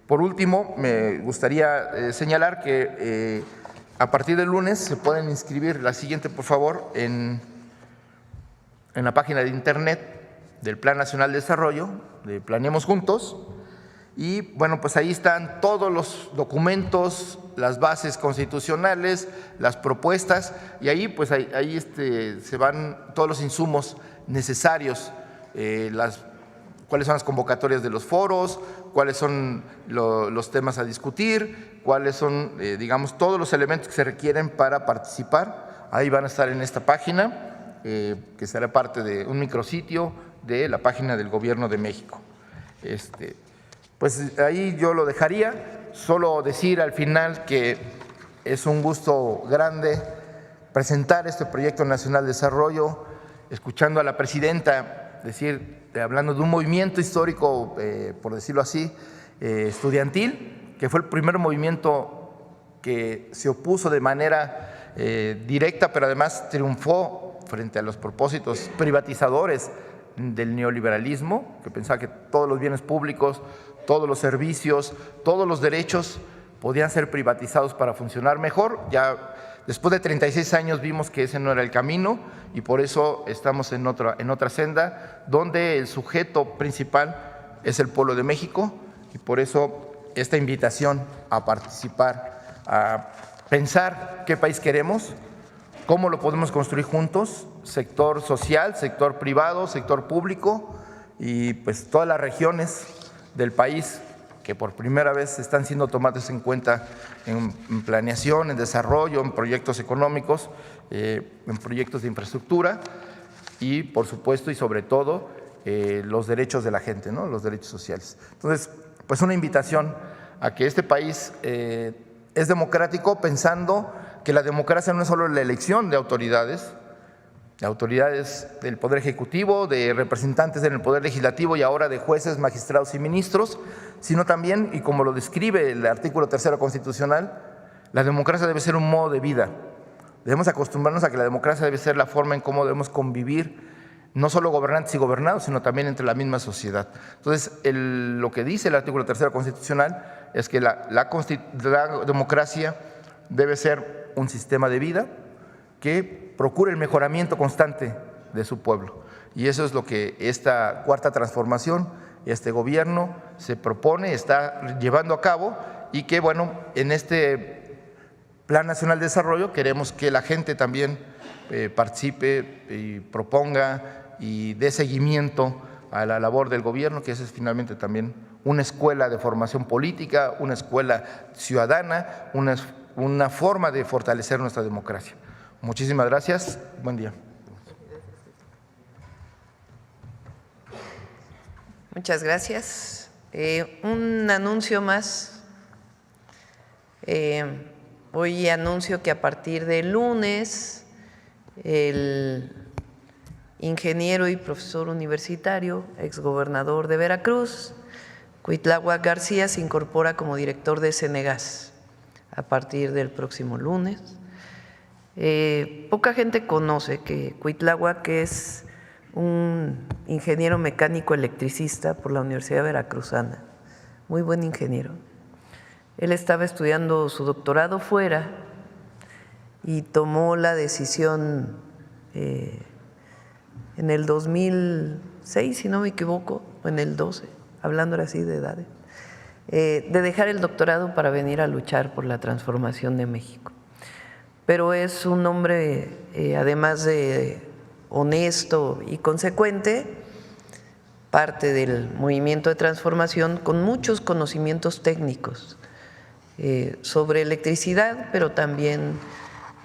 por último, me gustaría señalar que a partir del lunes se pueden inscribir, la siguiente por favor, en la página de internet del Plan Nacional de Desarrollo, de Planeemos Juntos, y bueno, pues ahí están todos los documentos, las bases constitucionales, las propuestas, y ahí pues ahí se van todos los insumos necesarios, cuáles son las convocatorias de los foros, cuáles son los temas a discutir, cuáles son, digamos, todos los elementos que se requieren para participar. Ahí van a estar en esta página, que será parte de un micrositio de la página del Gobierno de México. Pues ahí yo lo dejaría, solo decir al final que es un gusto grande presentar este Proyecto Nacional de Desarrollo, escuchando a la presidenta hablando de un movimiento histórico, por decirlo así, estudiantil, que fue el primer movimiento que se opuso de manera directa, pero además triunfó frente a los propósitos privatizadores del neoliberalismo, que pensaba que todos los bienes públicos, todos los servicios, todos los derechos podían ser privatizados para funcionar mejor. Ya después de 36 años vimos que ese no era el camino y por eso estamos en otra senda donde el sujeto principal es el pueblo de México y por eso esta invitación a participar, a pensar qué país queremos, cómo lo podemos construir juntos, sector social, sector privado, sector público y pues todas las regiones del país que por primera vez están siendo tomadas en cuenta en planeación, en desarrollo, en proyectos económicos, en proyectos de infraestructura y por supuesto y sobre todo los derechos de la gente, ¿no? Los derechos sociales. Entonces, pues una invitación a que este país es democrático pensando que la democracia no es solo la elección de autoridades del Poder Ejecutivo, de representantes en el Poder Legislativo y ahora de jueces, magistrados y ministros, sino también, y como lo describe el artículo 3 constitucional, la democracia debe ser un modo de vida. Debemos acostumbrarnos a que la democracia debe ser la forma en cómo debemos convivir, no solo gobernantes y gobernados, sino también entre la misma sociedad. Entonces, lo que dice el artículo 3 constitucional es que la democracia debe ser un sistema de vida que procure el mejoramiento constante de su pueblo. Y eso es lo que esta cuarta transformación, este gobierno se propone, está llevando a cabo y que, bueno, en este Plan Nacional de Desarrollo queremos que la gente también participe y proponga y dé seguimiento a la labor del gobierno, que eso es finalmente también una escuela de formación política, una escuela ciudadana, una forma de fortalecer nuestra democracia. Muchísimas gracias. Buen día. Muchas gracias. Un anuncio más. Hoy anuncio que a partir del lunes el ingeniero y profesor universitario, exgobernador de Veracruz, Cuitláhuac García, se incorpora como director de Cenegas a partir del próximo lunes. Poca gente conoce que Cuitláhuac es un ingeniero mecánico electricista por la Universidad Veracruzana, muy buen ingeniero. Él estaba estudiando su doctorado fuera y tomó la decisión en el 2006, si no me equivoco, o en el 12, hablando así de edades, de dejar el doctorado para venir a luchar por la transformación de México. Pero es un hombre, además de honesto y consecuente, parte del movimiento de transformación con muchos conocimientos técnicos sobre electricidad, pero también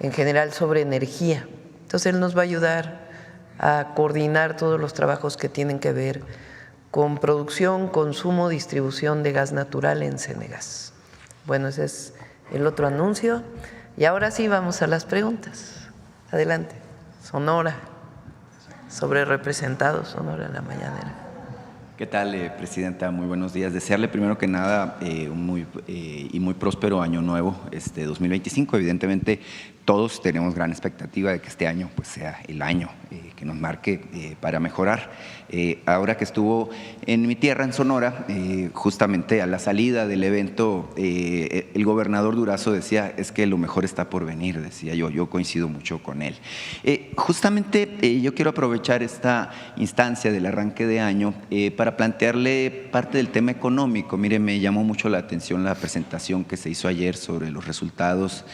en general sobre energía. Entonces él nos va a ayudar a coordinar todos los trabajos que tienen que ver con producción, consumo, distribución de gas natural en Cenegas. Bueno, ese es el otro anuncio. Y ahora sí vamos a las preguntas. Adelante. Sonora, sobre representados, Sonora en la mañanera. ¿Qué tal, Presidenta? Muy buenos días. Desearle primero que nada un muy próspero año nuevo, 2025. Evidentemente, todos tenemos gran expectativa de que este año pues, sea el año que nos marque para mejorar. Ahora que estuvo en mi tierra, en Sonora, justamente a la salida del evento, el gobernador Durazo decía, es que lo mejor está por venir, decía yo coincido mucho con él. Justamente yo quiero aprovechar esta instancia del arranque de año para plantearle parte del tema económico. Mire, me llamó mucho la atención la presentación que se hizo ayer sobre los resultados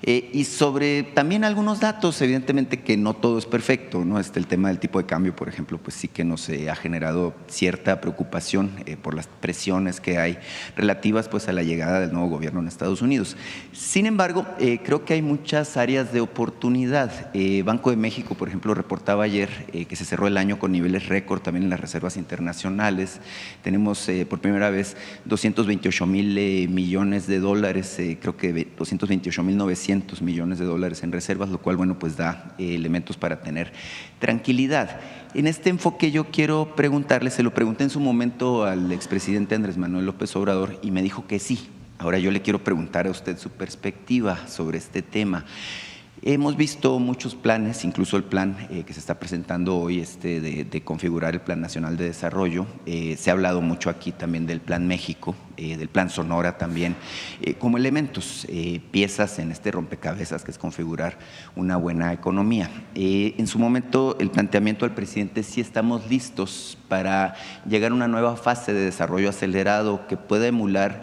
y sobre también algunos datos, evidentemente que no todo es perfecto, ¿no? El tema del tipo de cambio, por ejemplo, pues sí que nos ha generado cierta preocupación por las presiones que hay relativas pues a la llegada del nuevo gobierno en Estados Unidos. Sin embargo, creo que hay muchas áreas de oportunidad. Banco de México, por ejemplo, reportaba ayer que se cerró el año con niveles récord también en las reservas internacionales. Tenemos por primera vez 228,000 millones de dólares, creo que 228,900 millones de dólares en reservas, lo cual, bueno, pues da elementos para tener tranquilidad. En este enfoque yo quiero preguntarle, se lo pregunté en su momento al expresidente Andrés Manuel López Obrador y me dijo que sí. Ahora yo le quiero preguntar a usted su perspectiva sobre este tema. Hemos visto muchos planes, incluso el plan que se está presentando hoy de configurar el Plan Nacional de Desarrollo. Se ha hablado mucho aquí también del Plan México, del Plan Sonora también, como elementos, piezas en este rompecabezas que es configurar una buena economía. En su momento el planteamiento del presidente: sí estamos listos para llegar a una nueva fase de desarrollo acelerado que pueda emular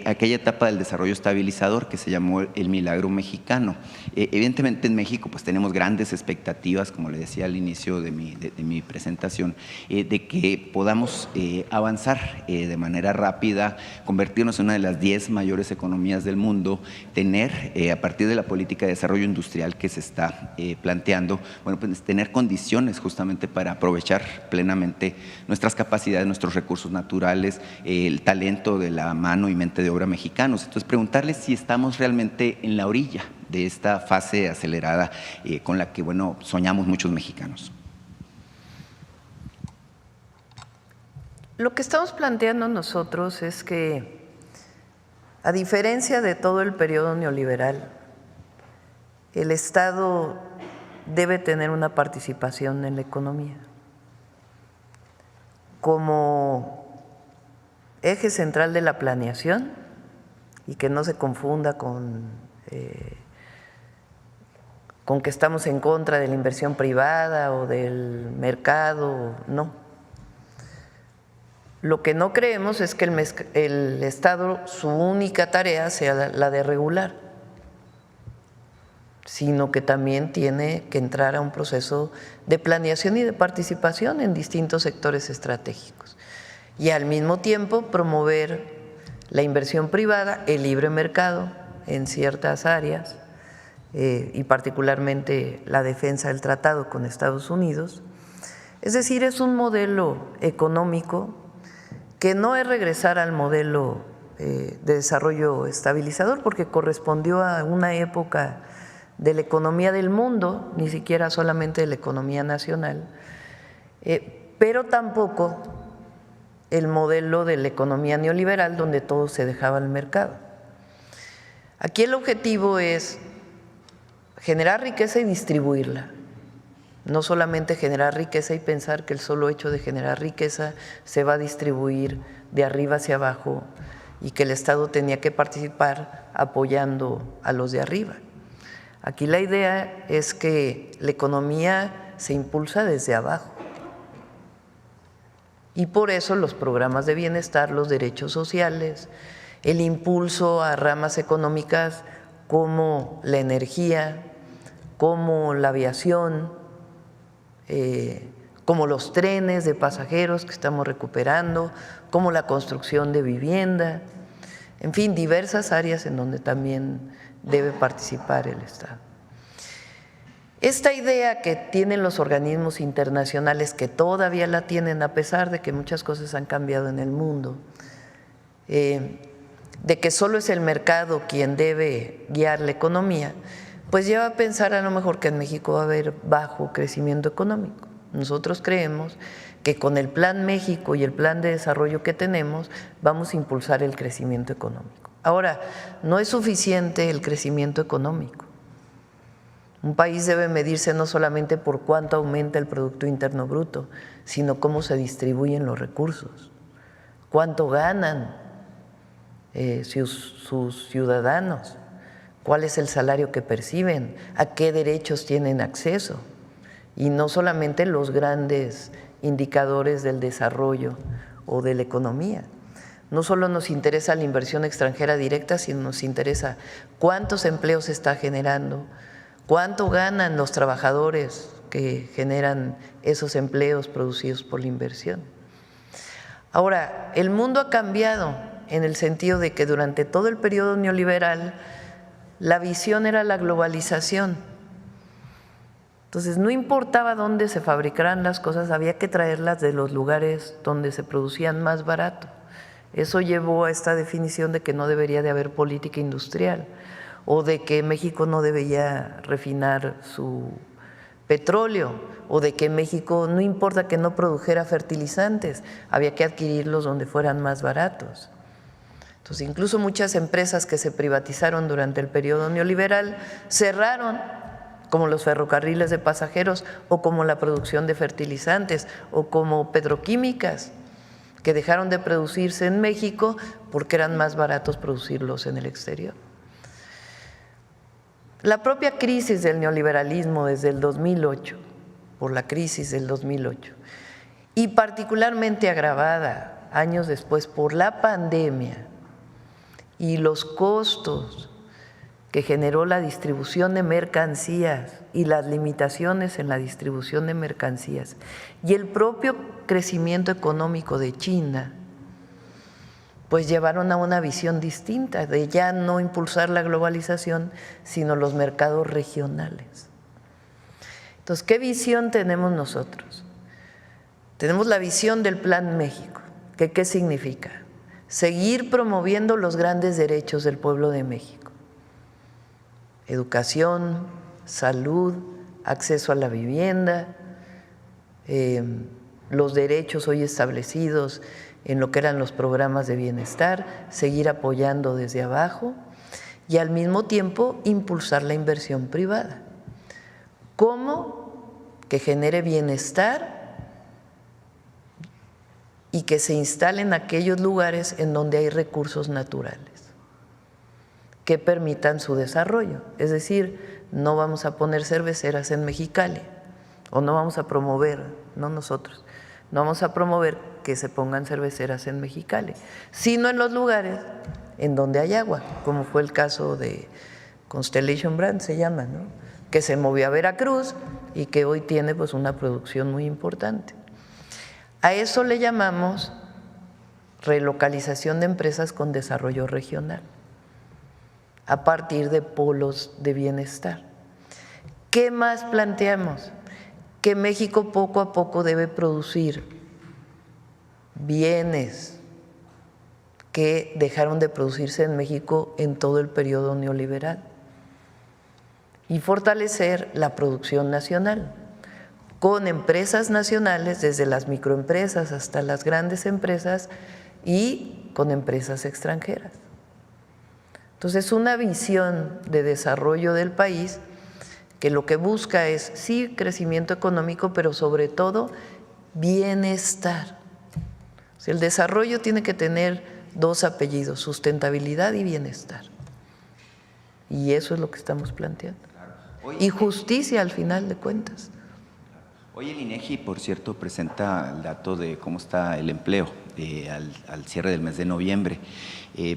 aquella etapa del desarrollo estabilizador que se llamó el milagro mexicano. Evidentemente en México pues tenemos grandes expectativas, como le decía al inicio de mi presentación, de que podamos avanzar de manera rápida, convertirnos en una de las 10 mayores economías del mundo, tener a partir de la política de desarrollo industrial que se está planteando, bueno, pues tener condiciones justamente para aprovechar plenamente nuestras capacidades, nuestros recursos naturales, el talento de la mano y mente de obra mexicanos. Entonces, preguntarles si estamos realmente en la orilla de esta fase acelerada con la que, bueno, soñamos muchos mexicanos. Lo que estamos planteando nosotros es que, a diferencia de todo el periodo neoliberal, el Estado debe tener una participación en la economía como eje central de la planeación, y que no se confunda con que estamos en contra de la inversión privada o del mercado, no. Lo que no creemos es que el Estado, su única tarea sea la de regular, sino que también tiene que entrar a un proceso de planeación y de participación en distintos sectores estratégicos, y al mismo tiempo promover la inversión privada, el libre mercado en ciertas áreas, y particularmente la defensa del tratado con Estados Unidos. Es decir, es un modelo económico que no es regresar al modelo de desarrollo estabilizador, porque correspondió a una época de la economía del mundo, ni siquiera solamente de la economía nacional, pero tampoco el modelo de la economía neoliberal, donde todo se dejaba al mercado. Aquí el objetivo es generar riqueza y distribuirla, no solamente generar riqueza y pensar que el solo hecho de generar riqueza se va a distribuir de arriba hacia abajo y que el Estado tenía que participar apoyando a los de arriba. Aquí la idea es que la economía se impulsa desde abajo, y por eso los programas de bienestar, los derechos sociales, el impulso a ramas económicas como la energía, como la aviación, como los trenes de pasajeros que estamos recuperando, como la construcción de vivienda, en fin, diversas áreas en donde también debe participar el Estado. Esta idea que tienen los organismos internacionales, que todavía la tienen a pesar de que muchas cosas han cambiado en el mundo, de que solo es el mercado quien debe guiar la economía, pues lleva a pensar a lo mejor que en México va a haber bajo crecimiento económico. Nosotros creemos que con el Plan México y el Plan de Desarrollo que tenemos vamos a impulsar el crecimiento económico. Ahora, no es suficiente el crecimiento económico. Un país debe medirse no solamente por cuánto aumenta el Producto Interno Bruto, sino cómo se distribuyen los recursos, cuánto ganan sus ciudadanos, cuál es el salario que perciben, a qué derechos tienen acceso, y no solamente los grandes indicadores del desarrollo o de la economía. No solo nos interesa la inversión extranjera directa, sino nos interesa cuántos empleos se está generando, cuánto ganan los trabajadores que generan esos empleos producidos por la inversión. Ahora, el mundo ha cambiado en el sentido de que durante todo el periodo neoliberal la visión era la globalización. Entonces, no importaba dónde se fabricaran las cosas, había que traerlas de los lugares donde se producían más barato. Eso llevó a esta definición de que no debería de haber política industrial, o de que México no debía refinar su petróleo, o de que México no importa que no produjera fertilizantes, había que adquirirlos donde fueran más baratos. Entonces, incluso muchas empresas que se privatizaron durante el periodo neoliberal cerraron como los ferrocarriles de pasajeros o como la producción de fertilizantes o como petroquímicas, que dejaron de producirse en México porque eran más baratos producirlos en el exterior. La propia crisis del neoliberalismo desde el 2008, por la crisis del 2008, y particularmente agravada años después por la pandemia y los costos que generó la distribución de mercancías y las limitaciones en la distribución de mercancías y el propio crecimiento económico de China, pues llevaron a una visión distinta de ya no impulsar la globalización, sino los mercados regionales. Entonces, ¿qué visión tenemos nosotros? Tenemos la visión del Plan México, que ¿qué significa? Seguir promoviendo los grandes derechos del pueblo de México: educación, salud, acceso a la vivienda, los derechos hoy establecidos en lo que eran los programas de bienestar, seguir apoyando desde abajo y al mismo tiempo impulsar la inversión privada. ¿Cómo? Que genere bienestar y que se instale en aquellos lugares en donde hay recursos naturales que permitan su desarrollo. Es decir, no vamos a poner cerveceras en Mexicali o no vamos a promover, no nosotros, no vamos a promover que se pongan cerveceras en Mexicali, sino en los lugares en donde hay agua, como fue el caso de Constellation Brands, se llama, ¿no?, que se movió a Veracruz y que hoy tiene pues una producción muy importante. A eso le llamamos relocalización de empresas con desarrollo regional, a partir de polos de bienestar. ¿Qué más planteamos? Que México poco a poco debe producir bienes que dejaron de producirse en México en todo el periodo neoliberal y fortalecer la producción nacional con empresas nacionales, desde las microempresas hasta las grandes empresas, y con empresas extranjeras. Entonces, una visión de desarrollo del país que lo que busca es, sí, crecimiento económico, pero sobre todo bienestar. O sea, el desarrollo tiene que tener dos apellidos: sustentabilidad y bienestar. Y eso es lo que estamos planteando. Y justicia al final de cuentas. Hoy el INEGI, por cierto, presenta el dato de cómo está el empleo al cierre del mes de noviembre.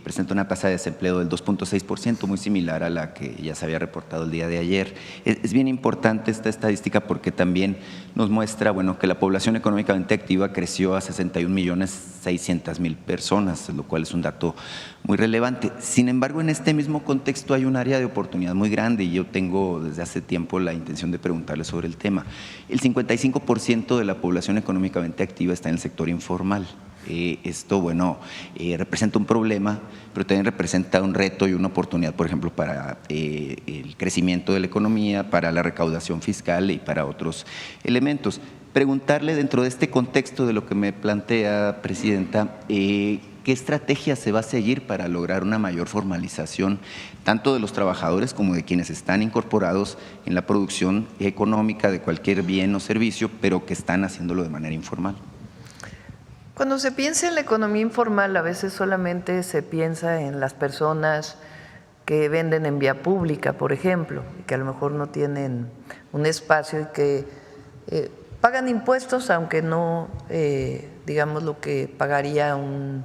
Presenta una tasa de desempleo del 2.6%, muy similar a la que ya se había reportado el día de ayer. Es bien importante esta estadística porque también nos muestra, bueno, que la población económicamente activa creció a 61.600.000 personas, lo cual es un dato muy relevante. Sin embargo, en este mismo contexto hay un área de oportunidad muy grande y yo tengo desde hace tiempo la intención de preguntarle sobre el tema. El 55% de la población económicamente activa está en el sector informal. Esto, bueno, representa un problema, pero también representa un reto y una oportunidad, por ejemplo, para el crecimiento de la economía, para la recaudación fiscal y para otros elementos. Preguntarle, dentro de este contexto de lo que me plantea, Presidenta, ¿qué estrategia se va a seguir para lograr una mayor formalización tanto de los trabajadores como de quienes están incorporados en la producción económica de cualquier bien o servicio, pero que están haciéndolo de manera informal? Cuando se piensa en la economía informal, a veces solamente se piensa en las personas que venden en vía pública, por ejemplo, y que a lo mejor no tienen un espacio y que pagan impuestos, aunque no, digamos, lo que pagaría un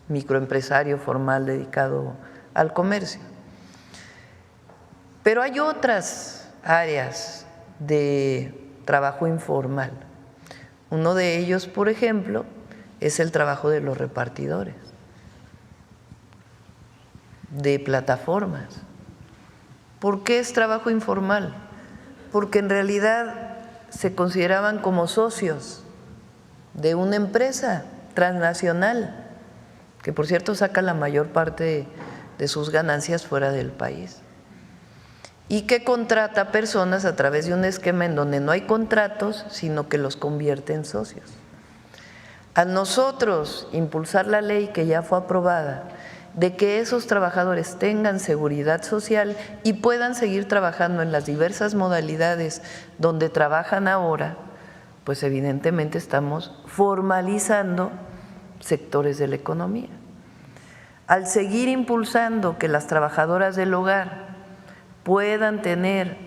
microempresario formal dedicado al comercio. Pero hay otras áreas de trabajo informal. Uno de ellos, por ejemplo, es el trabajo de los repartidores, de plataformas. ¿Por qué es trabajo informal? Porque en realidad se consideraban como socios de una empresa transnacional, que por cierto saca la mayor parte de sus ganancias fuera del país, y que contrata personas a través de un esquema en donde no hay contratos, sino que los convierte en socios. A nosotros impulsar la ley que ya fue aprobada de que esos trabajadores tengan seguridad social y puedan seguir trabajando en las diversas modalidades donde trabajan ahora, pues evidentemente estamos formalizando sectores de la economía. Al seguir impulsando que las trabajadoras del hogar puedan tener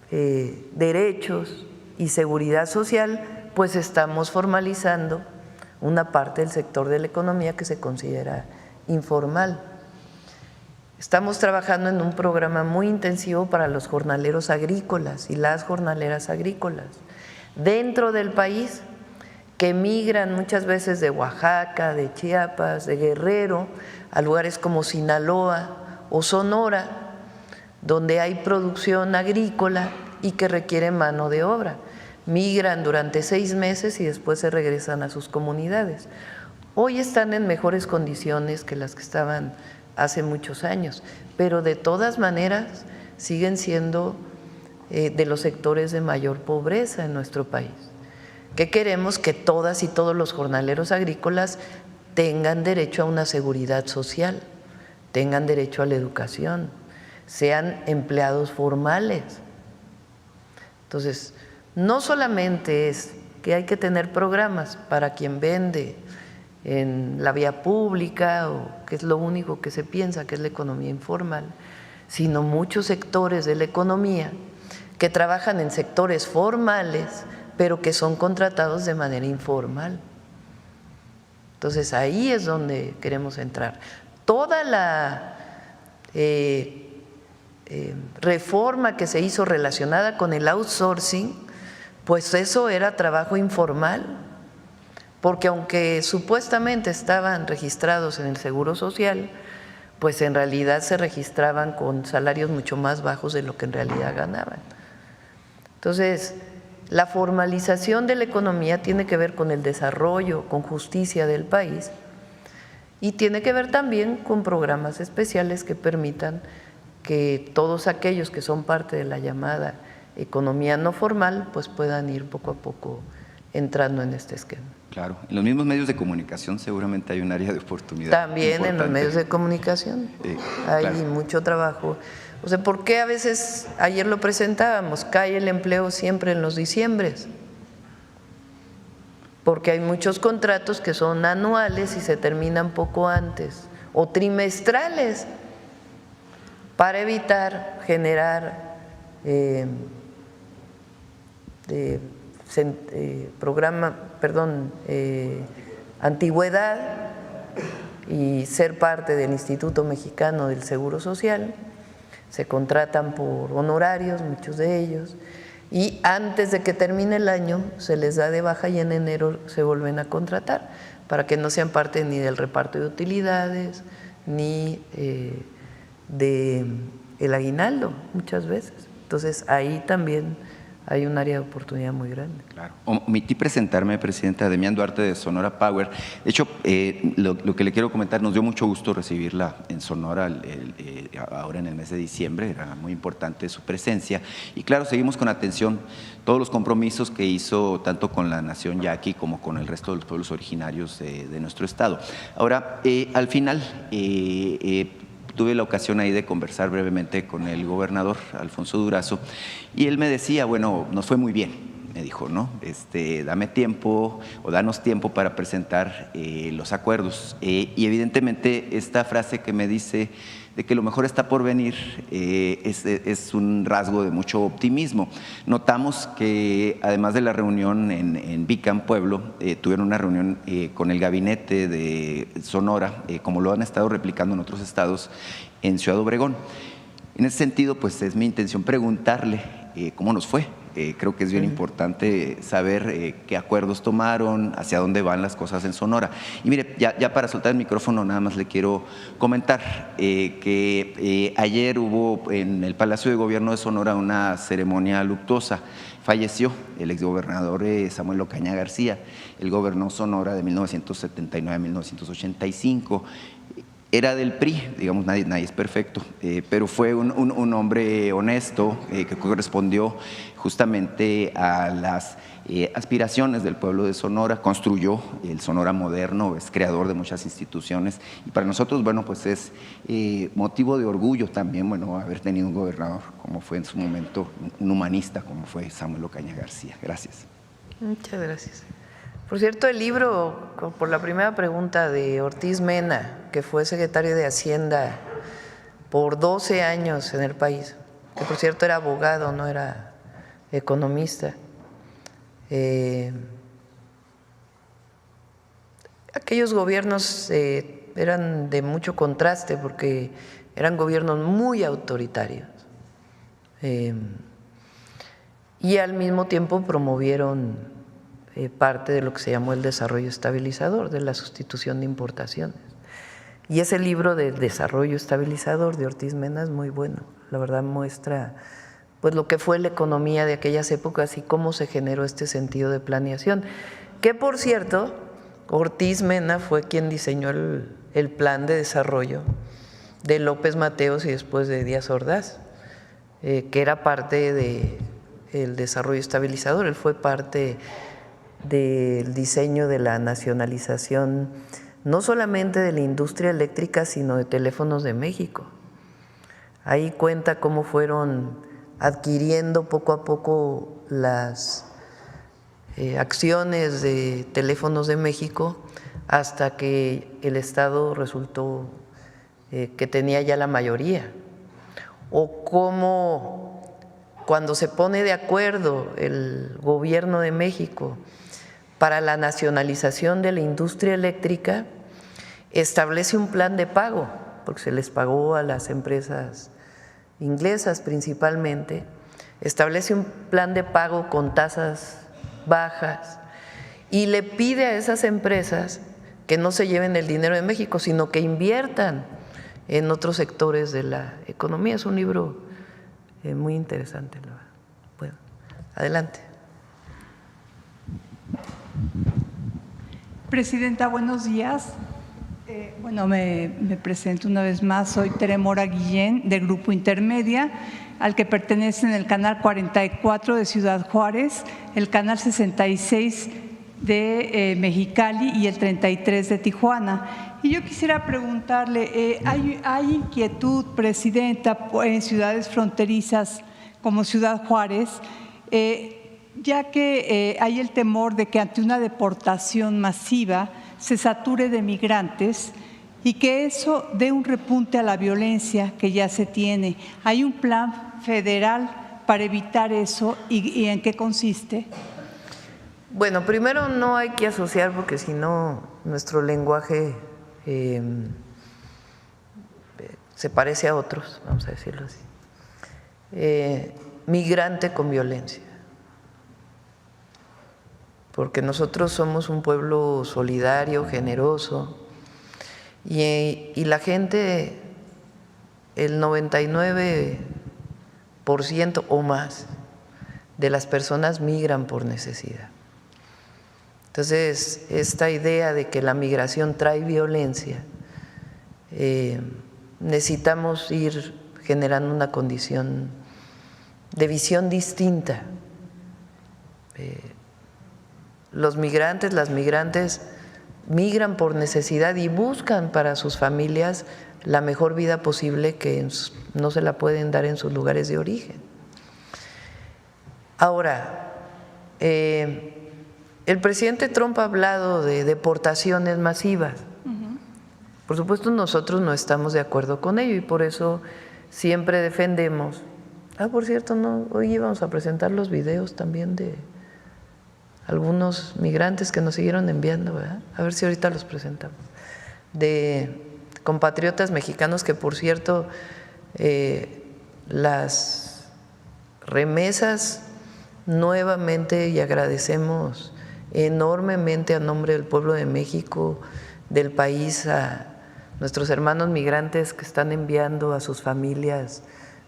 derechos y seguridad social, pues estamos formalizando una parte del sector de la economía que se considera informal. Estamos trabajando en un programa muy intensivo para los jornaleros agrícolas y las jornaleras agrícolas dentro del país, que migran muchas veces de Oaxaca, de Chiapas, de Guerrero, a lugares como Sinaloa o Sonora, donde hay producción agrícola y que requiere mano de obra. Migran durante 6 meses y después se regresan a sus comunidades. Hoy están en mejores condiciones que las que estaban hace muchos años, pero de todas maneras siguen siendo de los sectores de mayor pobreza en nuestro país. ¿Qué queremos? Que todas y todos los jornaleros agrícolas tengan derecho a una seguridad social, tengan derecho a la educación, sean empleados formales. Entonces, no solamente es que hay que tener programas para quien vende en la vía pública, o que es lo único que se piensa que es la economía informal, sino muchos sectores de la economía que trabajan en sectores formales, pero que son contratados de manera informal. Entonces, ahí es donde queremos entrar. Toda la reforma que se hizo relacionada con el outsourcing, pues eso era trabajo informal, porque aunque supuestamente estaban registrados en el Seguro Social, pues en realidad se registraban con salarios mucho más bajos de lo que en realidad ganaban. Entonces, la formalización de la economía tiene que ver con el desarrollo, con justicia del país, y tiene que ver también con programas especiales que permitan que todos aquellos que son parte de la llamada economía no formal pues puedan ir poco a poco entrando en este esquema. Claro, en los mismos medios de comunicación seguramente hay un área de oportunidad. También importante. En los medios de comunicación hay claro. mucho trabajo. O sea, ¿por qué a veces, ayer lo presentábamos, cae el empleo siempre en los diciembres? Porque hay muchos contratos que son anuales y se terminan poco antes, o trimestrales, para evitar generar antigüedad y ser parte del Instituto Mexicano del Seguro Social. Se contratan por honorarios, muchos de ellos, y antes de que termine el año se les da de baja y en enero se vuelven a contratar para que no sean parte ni del reparto de utilidades ni del aguinaldo muchas veces. Entonces ahí también hay un área de oportunidad muy grande. Claro. Omití presentarme, presidenta, Demián Duarte de Sonora Power. De hecho, lo que le quiero comentar, nos dio mucho gusto recibirla en Sonora ahora en el mes de diciembre, era muy importante su presencia. Y claro, seguimos con atención todos los compromisos que hizo tanto con la Nación Yaqui como con el resto de los pueblos originarios de nuestro estado. Ahora, al final, tuve la ocasión ahí de conversar brevemente con el gobernador Alfonso Durazo y él me decía, bueno, nos fue muy bien, me dijo, ¿no? Dame tiempo o danos tiempo para presentar los acuerdos. Y evidentemente esta frase que me dice de que lo mejor está por venir es un rasgo de mucho optimismo. Notamos que además de la reunión en Vicam, Pueblo, tuvieron una reunión con el gabinete de Sonora, como lo han estado replicando en otros estados, en Ciudad Obregón. En ese sentido, pues es mi intención preguntarle cómo nos fue. Creo que es bien importante saber qué acuerdos tomaron, hacia dónde van las cosas en Sonora. Y mire, ya para soltar el micrófono, nada más le quiero comentar que ayer hubo en el Palacio de Gobierno de Sonora una ceremonia luctuosa. Falleció el exgobernador Samuel Ocaña García. Él gobernó Sonora de 1979 a 1985. Era del PRI, digamos, nadie es perfecto, pero fue un hombre honesto que correspondió justamente a las aspiraciones del pueblo de Sonora, construyó el Sonora moderno, es creador de muchas instituciones y para nosotros, bueno, pues es motivo de orgullo también, bueno, haber tenido un gobernador como fue en su momento, un humanista como fue Samuel Ocaña García. Gracias. Muchas gracias. Por cierto, el libro, por la primera pregunta de Ortiz Mena, que fue secretario de Hacienda por 12 años en el país, que por cierto era abogado, no era economista. Aquellos gobiernos eran de mucho contraste porque eran gobiernos muy autoritarios y al mismo tiempo promovieron parte de lo que se llamó el desarrollo estabilizador, de la sustitución de importaciones. Y ese libro de desarrollo estabilizador de Ortiz Mena es muy bueno, la verdad muestra pues lo que fue la economía de aquellas épocas y cómo se generó este sentido de planeación, que por cierto, Ortiz Mena fue quien diseñó el plan de desarrollo de López Mateos y después de Díaz Ordaz, que era parte del desarrollo estabilizador, él fue parte del diseño de la nacionalización no solamente de la industria eléctrica, sino de Teléfonos de México. Ahí cuenta cómo fueron adquiriendo poco a poco las acciones de Teléfonos de México hasta que el Estado resultó que tenía ya la mayoría. O cómo cuando se pone de acuerdo el gobierno de México para la nacionalización de la industria eléctrica, establece un plan de pago, porque se les pagó a las empresas inglesas principalmente, establece un plan de pago con tasas bajas y le pide a esas empresas que no se lleven el dinero de México, sino que inviertan en otros sectores de la economía. Es un libro muy interesante. Bueno, adelante. Presidenta, buenos días. Bueno, me presento una vez más. Soy Tere Mora Guillén, de Grupo Intermedia, al que pertenecen el canal 44 de Ciudad Juárez, el canal 66 de Mexicali y el 33 de Tijuana. Y yo quisiera preguntarle, ¿hay inquietud, Presidenta, en ciudades fronterizas como Ciudad Juárez, ya que hay el temor de que ante una deportación masiva se sature de migrantes y que eso dé un repunte a la violencia que ya se tiene? ¿Hay un plan federal para evitar eso y en qué consiste? Bueno, primero no hay que asociar, porque si no nuestro lenguaje se parece a otros, vamos a decirlo así. Migrante con violencia. Porque nosotros somos un pueblo solidario, generoso, y la gente, el 99% o más de las personas migran por necesidad. Entonces, esta idea de que la migración trae violencia, necesitamos ir generando una condición de visión distinta. Los migrantes, las migrantes migran por necesidad y buscan para sus familias la mejor vida posible que no se la pueden dar en sus lugares de origen. Ahora, el presidente Trump ha hablado de deportaciones masivas. Por supuesto, nosotros no estamos de acuerdo con ello y por eso siempre defendemos. Por cierto, hoy íbamos a presentar los videos también de algunos migrantes que nos siguieron enviando, ¿verdad? A ver si ahorita los presentamos. De compatriotas mexicanos que, por cierto, las remesas nuevamente, y agradecemos enormemente a nombre del pueblo de México, del país, a nuestros hermanos migrantes que están enviando a sus familias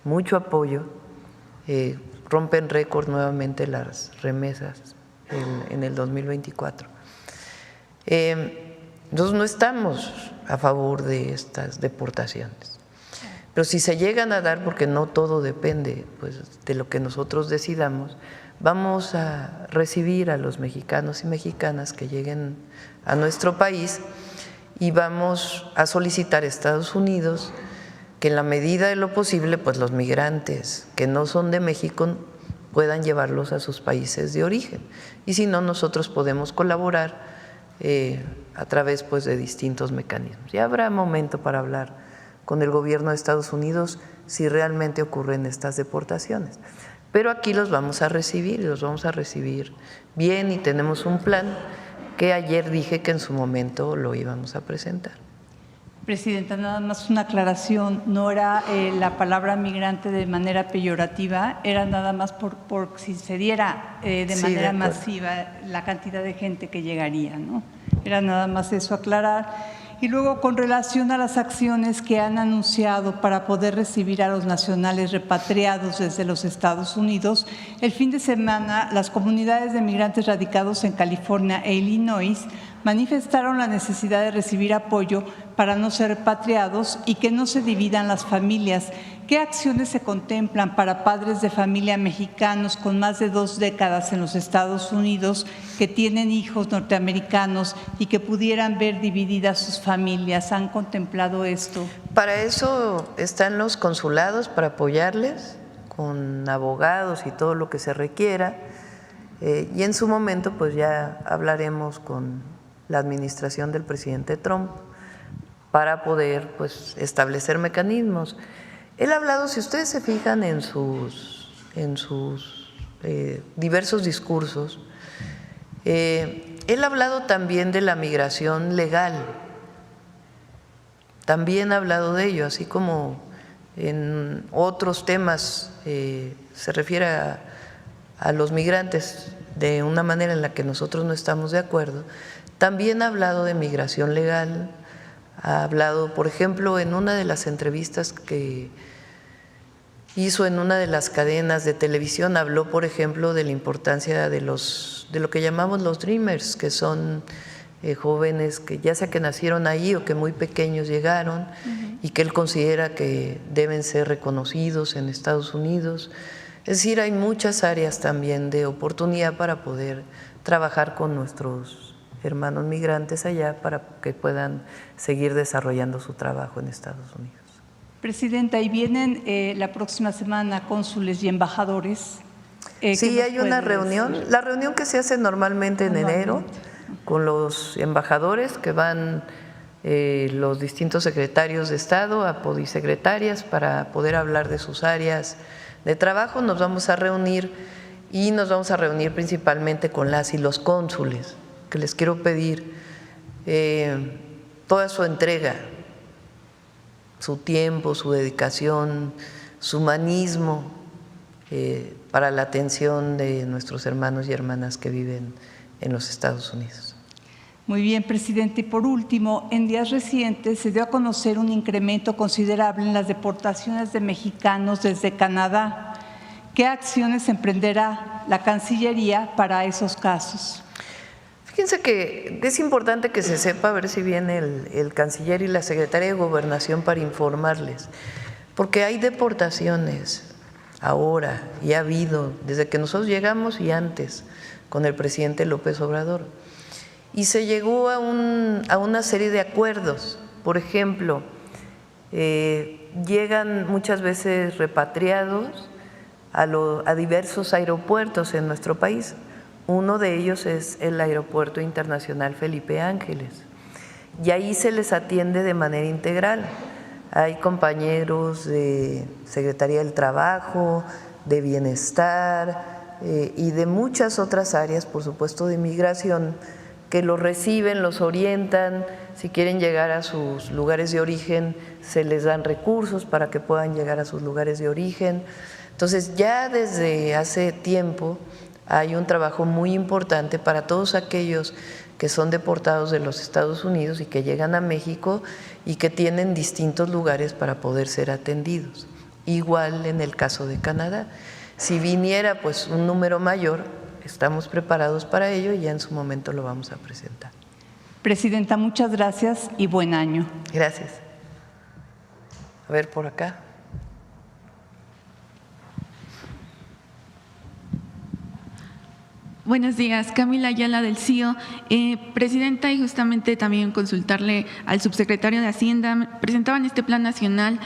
mucho apoyo. Rompen récord nuevamente las remesas en el 2024. Nosotros no estamos a favor de estas deportaciones, pero si se llegan a dar, porque no todo depende pues de lo que nosotros decidamos, vamos a recibir a los mexicanos y mexicanas que lleguen a nuestro país y vamos a solicitar a Estados Unidos que en la medida de lo posible, pues los migrantes que no son de México puedan llevarlos a sus países de origen. Y si no, nosotros podemos colaborar a través pues, de distintos mecanismos. Ya habrá momento para hablar con el gobierno de Estados Unidos si realmente ocurren estas deportaciones. Pero aquí los vamos a recibir, y los vamos a recibir bien, y tenemos un plan que ayer dije que en su momento lo íbamos a presentar. Presidenta, nada más una aclaración, no era la palabra migrante de manera peyorativa, era nada más por si se diera de manera masiva la cantidad de gente que llegaría, ¿no? Era nada más eso, aclarar. Y luego, con relación a las acciones que han anunciado para poder recibir a los nacionales repatriados desde los Estados Unidos, el fin de semana las comunidades de migrantes radicados en California e Illinois manifestaron la necesidad de recibir apoyo para no ser repatriados y que no se dividan las familias. ¿Qué acciones se contemplan para padres de familia mexicanos con más de 2 décadas en los Estados Unidos que tienen hijos norteamericanos y que pudieran ver divididas sus familias? ¿Han contemplado esto? Para eso están los consulados, para apoyarles con abogados y todo lo que se requiera. Y en su momento pues ya hablaremos con la administración del presidente Trump para poder pues establecer mecanismos. Él ha hablado, si ustedes se fijan en sus diversos discursos, él ha hablado también de la migración legal, también ha hablado de ello, así como en otros temas se refiere a los migrantes de una manera en la que nosotros no estamos de acuerdo. También ha hablado de migración legal, ha hablado, por ejemplo, en una de las entrevistas que hizo en una de las cadenas de televisión, habló, por ejemplo, de la importancia de lo que llamamos los Dreamers, que son jóvenes que ya sea que nacieron ahí o que muy pequeños llegaron y que él considera que deben ser reconocidos en Estados Unidos. Es decir, hay muchas áreas también de oportunidad para poder trabajar con nuestros hermanos migrantes allá para que puedan seguir desarrollando su trabajo en Estados Unidos. Presidenta, y vienen la próxima semana cónsules y embajadores. Sí, hay una reunión, la reunión que se hace normalmente en enero con los embajadores que van los distintos secretarios de Estado, apodisecretarias, para poder hablar de sus áreas de trabajo. Nos vamos a reunir y nos vamos a reunir principalmente con las y los cónsules, que les quiero pedir toda su entrega, su tiempo, su dedicación, su humanismo para la atención de nuestros hermanos y hermanas que viven en los Estados Unidos. Muy bien, presidente. Y por último, en días recientes se dio a conocer un incremento considerable en las deportaciones de mexicanos desde Canadá. ¿Qué acciones emprenderá la Cancillería para esos casos? Fíjense que es importante que se sepa, a ver si viene el canciller y la secretaria de Gobernación para informarles, porque hay deportaciones ahora y ha habido desde que nosotros llegamos y antes con el presidente López Obrador. Y se llegó a una serie de acuerdos. Por ejemplo, llegan muchas veces repatriados a diversos aeropuertos en nuestro país. Uno de ellos es el Aeropuerto Internacional Felipe Ángeles, y ahí se les atiende de manera integral. Hay compañeros de Secretaría del Trabajo, de Bienestar y de muchas otras áreas, por supuesto de Migración, que los reciben, los orientan. Si quieren llegar a sus lugares de origen, se les dan recursos para que puedan llegar a sus lugares de origen. Entonces, ya desde hace tiempo hay un trabajo muy importante para todos aquellos que son deportados de los Estados Unidos y que llegan a México y que tienen distintos lugares para poder ser atendidos. Igual en el caso de Canadá. Si viniera pues un número mayor, estamos preparados para ello y ya en su momento lo vamos a presentar. Presidenta, muchas gracias y buen año. Gracias. A ver, por acá. Buenos días, Camila Ayala del CIO. Presidenta, y justamente también consultarle al subsecretario de Hacienda, presentaban este plan nacional.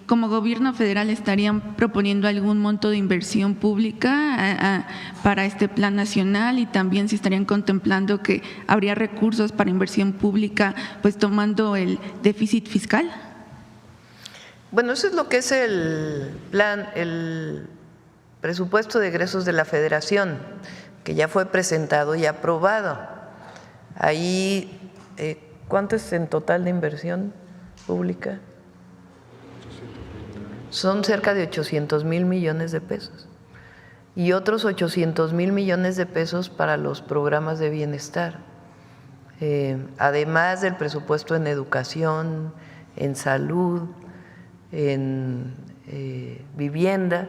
Como gobierno federal, ¿estarían proponiendo algún monto de inversión pública para este plan nacional? Y también si estarían contemplando que habría recursos para inversión pública, pues tomando el déficit fiscal. Bueno, eso es lo que es el plan, el presupuesto de egresos de la Federación, que ya fue presentado y aprobado. Ahí, ¿cuánto es en total de inversión pública? Son cerca de 800,000 millones de pesos y otros 800,000 millones de pesos para los programas de bienestar, además del presupuesto en educación, en salud, en vivienda.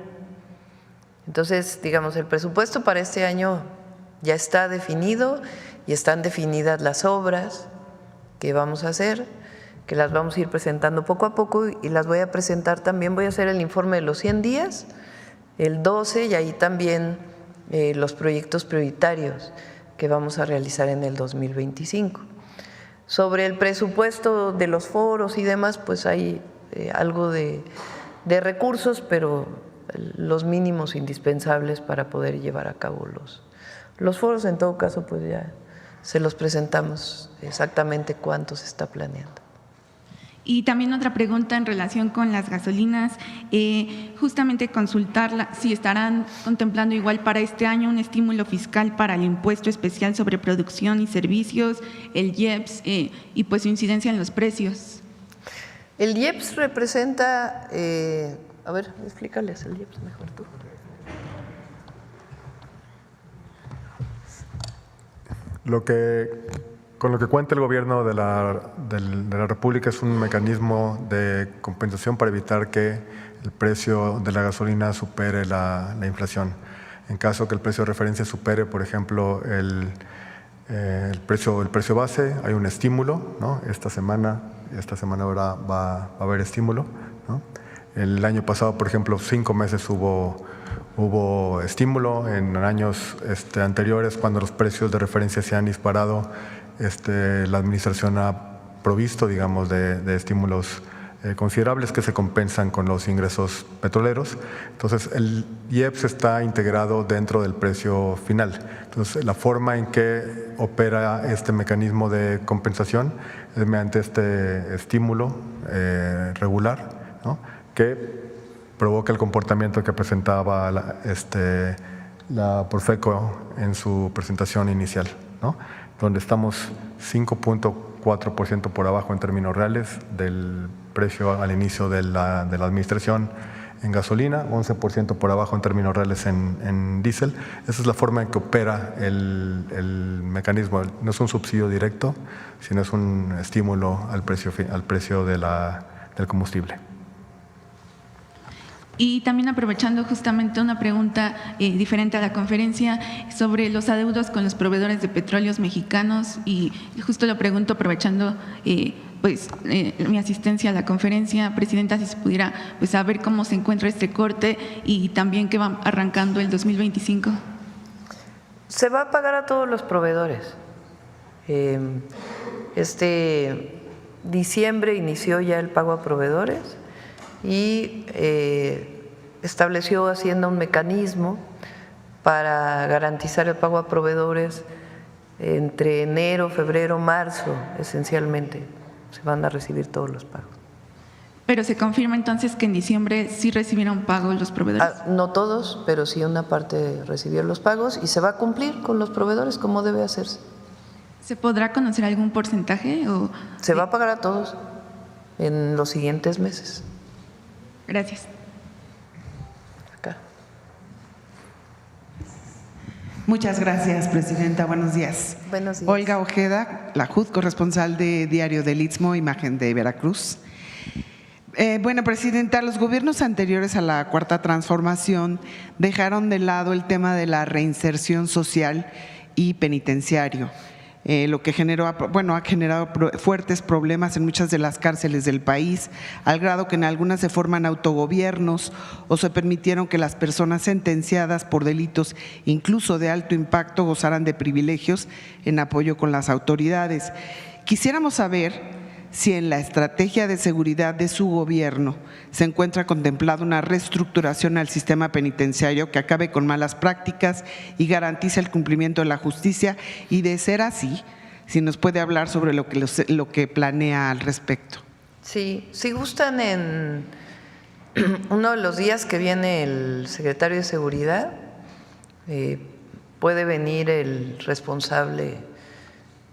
Entonces, digamos, el presupuesto para este año ya está definido y están definidas las obras que vamos a hacer, que las vamos a ir presentando poco a poco y las voy a presentar también. Voy a hacer el informe de los 100 días, el 12, y ahí también los proyectos prioritarios que vamos a realizar en el 2025. Sobre el presupuesto de los foros y demás, pues hay algo de recursos, pero los mínimos indispensables para poder llevar a cabo los foros. En todo caso, pues ya se los presentamos exactamente cuánto se está planeando. Y también otra pregunta en relación con las gasolinas, justamente consultarla si estarán contemplando igual para este año un estímulo fiscal para el impuesto especial sobre producción y servicios, el IEPS, y pues su incidencia en los precios. El IEPS representa, a ver, explícales el IEPS mejor tú. Con lo que cuenta el gobierno de la República es un mecanismo de compensación para evitar que el precio de la gasolina supere la inflación. En caso que el precio de referencia supere, por ejemplo, el precio base, hay un estímulo, ¿no? Esta semana ahora va a haber estímulo, ¿no? El año pasado, por ejemplo, 5 meses hubo estímulo. En años anteriores, cuando los precios de referencia se han disparado, la administración ha provisto, digamos, de estímulos considerables que se compensan con los ingresos petroleros. Entonces, el IEPS está integrado dentro del precio final. Entonces, la forma en que opera este mecanismo de compensación es mediante este estímulo regular, ¿no?, que provoca el comportamiento que presentaba la Profeco en su presentación inicial, ¿no?, donde estamos 5.4% por abajo en términos reales del precio al inicio de la administración en gasolina, 11% por abajo en términos reales en diésel. Esa es la forma en que opera el mecanismo. No es un subsidio directo, sino es un estímulo al precio del combustible. Y también aprovechando justamente una pregunta diferente a la conferencia sobre los adeudos con los proveedores de petróleos mexicanos, y justo lo pregunto aprovechando mi asistencia a la conferencia, Presidenta, si se pudiera pues saber cómo se encuentra este corte y también que va arrancando el 2025. Se va a pagar a todos los proveedores. Diciembre inició ya el pago a proveedores y estableció Hacienda un mecanismo para garantizar el pago a proveedores entre enero, febrero, marzo, esencialmente. Se van a recibir todos los pagos. Pero se confirma entonces que en diciembre sí recibieron pagos los proveedores. No todos, pero sí una parte recibieron los pagos y se va a cumplir con los proveedores como debe hacerse. ¿Se podrá conocer algún porcentaje? Se va a pagar a todos en los siguientes meses. Gracias. Acá. Muchas gracias, Presidenta. Buenos días. Buenos días. Olga Ojeda, la JUD, corresponsal de Diario del Istmo, Imagen de Veracruz. Bueno, Presidenta, los gobiernos anteriores a la Cuarta Transformación dejaron de lado el tema de la reinserción social y penitenciario. lo que ha generado fuertes problemas en muchas de las cárceles del país, al grado que en algunas se forman autogobiernos o se permitieron que las personas sentenciadas por delitos incluso de alto impacto gozaran de privilegios en apoyo con las autoridades. Quisiéramos saber si en la estrategia de seguridad de su gobierno se encuentra contemplada una reestructuración al sistema penitenciario que acabe con malas prácticas y garantice el cumplimiento de la justicia, y de ser así, si nos puede hablar sobre lo que planea al respecto. Sí, si gustan, en uno de los días que viene el secretario de Seguridad, puede venir el responsable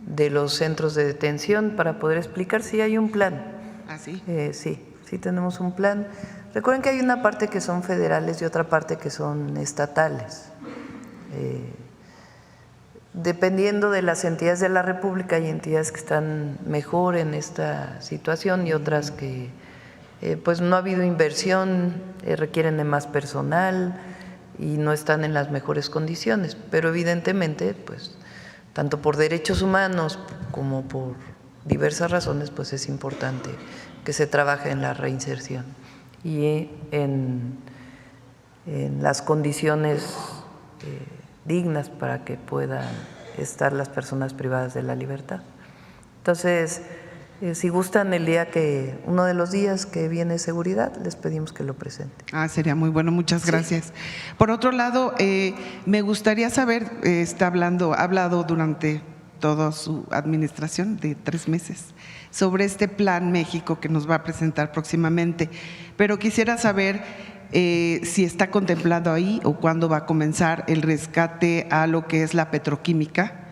de los centros de detención para poder explicar si hay un plan. ¿Ah, sí? Sí tenemos un plan. Recuerden que hay una parte que son federales y otra parte que son estatales. Dependiendo de las entidades de la República, hay entidades que están mejor en esta situación y otras que pues no ha habido inversión, requieren de más personal y no están en las mejores condiciones, pero evidentemente pues tanto por derechos humanos como por diversas razones, pues es importante que se trabaje en la reinserción y en las condiciones dignas para que puedan estar las personas privadas de la libertad. Entonces, si gustan, uno de los días que viene seguridad, les pedimos que lo presente. Sería muy bueno, muchas gracias. Sí. Por otro lado, me gustaría saber, ha hablado durante toda su administración de 3 meses sobre este Plan México que nos va a presentar próximamente, pero quisiera saber si está contemplado ahí o cuándo va a comenzar el rescate a lo que es la petroquímica,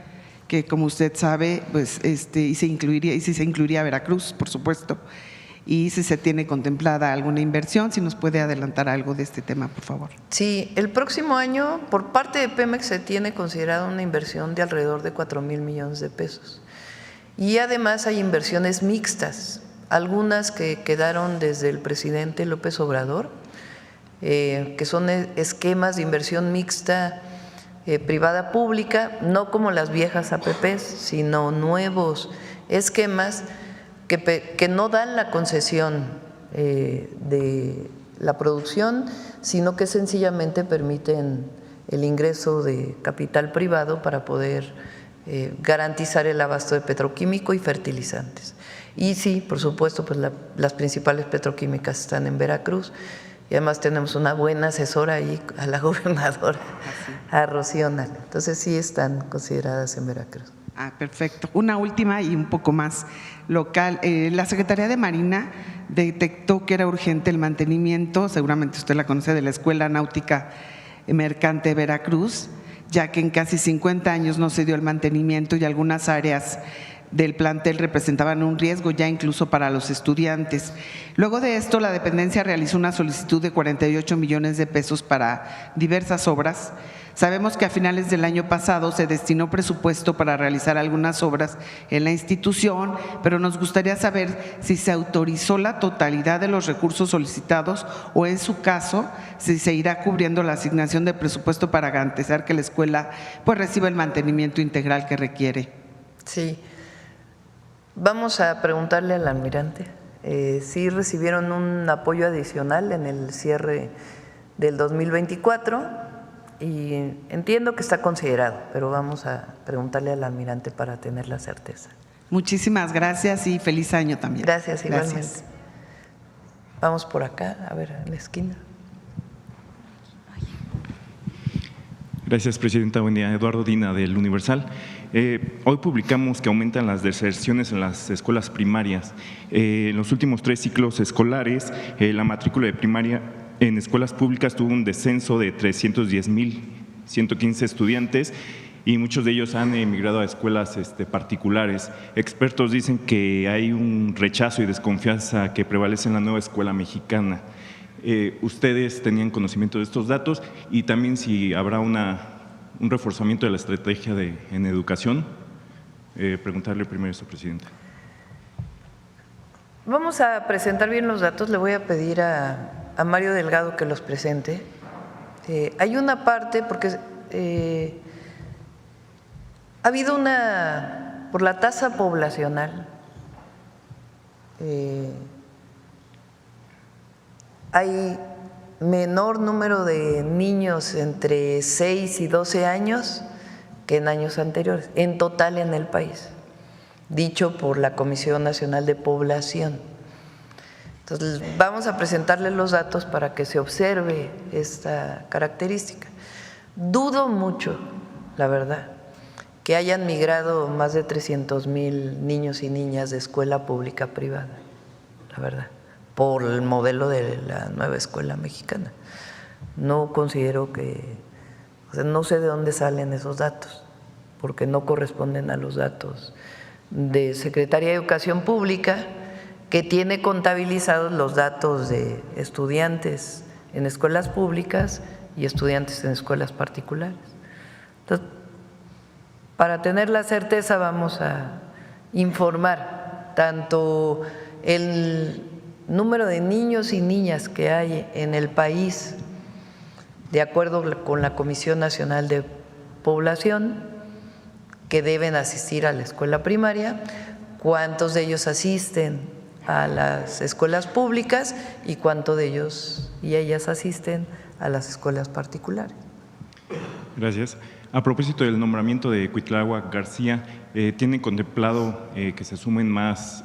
que como usted sabe, pues y si se incluiría Veracruz, por supuesto, y si se tiene contemplada alguna inversión, si nos puede adelantar algo de este tema, por favor. Sí, el próximo año por parte de Pemex se tiene considerada una inversión de alrededor de 4,000 millones de pesos. Y además hay inversiones mixtas, algunas que quedaron desde el presidente López Obrador, que son esquemas de inversión mixta privada pública, no como las viejas APPs, sino nuevos esquemas que no dan la concesión de la producción, sino que sencillamente permiten el ingreso de capital privado para poder garantizar el abasto de petroquímico y fertilizantes. Y sí, por supuesto, pues las principales petroquímicas están en Veracruz. Y además tenemos una buena asesora ahí, a la gobernadora, a Rocío Nale. Entonces sí están consideradas en Veracruz. Perfecto. Una última y un poco más local. La Secretaría de Marina detectó que era urgente el mantenimiento, seguramente usted la conoce, de la Escuela Náutica Mercante Veracruz, ya que en casi 50 años no se dio el mantenimiento y algunas áreas del plantel representaban un riesgo ya incluso para los estudiantes. Luego de esto, la dependencia realizó una solicitud de 48 millones de pesos para diversas obras. Sabemos que a finales del año pasado se destinó presupuesto para realizar algunas obras en la institución, pero nos gustaría saber si se autorizó la totalidad de los recursos solicitados o, en su caso, si se irá cubriendo la asignación de presupuesto para garantizar que la escuela pues reciba el mantenimiento integral que requiere. Sí. Vamos a preguntarle al almirante si recibieron un apoyo adicional en el cierre del 2024 y entiendo que está considerado, pero vamos a preguntarle al almirante para tener la certeza. Muchísimas gracias y feliz año también. Gracias, igualmente. Vamos por acá, a ver, en la esquina. Gracias, Presidenta. Buen día. Eduardo Dina, del Universal. Hoy publicamos que aumentan las deserciones en las escuelas primarias. En los últimos 3 ciclos escolares, la matrícula de primaria en escuelas públicas tuvo un descenso de 310,115 estudiantes y muchos de ellos han emigrado a escuelas particulares. Expertos dicen que hay un rechazo y desconfianza que prevalece en la nueva escuela mexicana. ¿Ustedes tenían conocimiento de estos datos y también si habrá un reforzamiento de la estrategia en educación? Preguntarle primero esto, Presidente. Vamos a presentar bien los datos. Le voy a pedir a Mario Delgado que los presente. Hay una parte, porque ha habido una por la tasa poblacional. Hay menor número de niños entre 6 y 12 años que en años anteriores, en total en el país, dicho por la Comisión Nacional de Población. Entonces, vamos a presentarles los datos para que se observe esta característica. Dudo mucho, la verdad, que hayan migrado más de 300,000 niños y niñas de escuela pública a privada, la verdad, por el modelo de la nueva escuela mexicana. No considero que, o sea, no sé de dónde salen esos datos, porque no corresponden a los datos de Secretaría de Educación Pública, que tiene contabilizados los datos de estudiantes en escuelas públicas y estudiantes en escuelas particulares. Entonces, para tener la certeza vamos a informar tanto el número de niños y niñas que hay en el país, de acuerdo con la Comisión Nacional de Población, que deben asistir a la escuela primaria, cuántos de ellos asisten a las escuelas públicas y cuántos de ellos y ellas asisten a las escuelas particulares. Gracias. A propósito del nombramiento de Cuitláhuac García, ¿tienen contemplado que se sumen más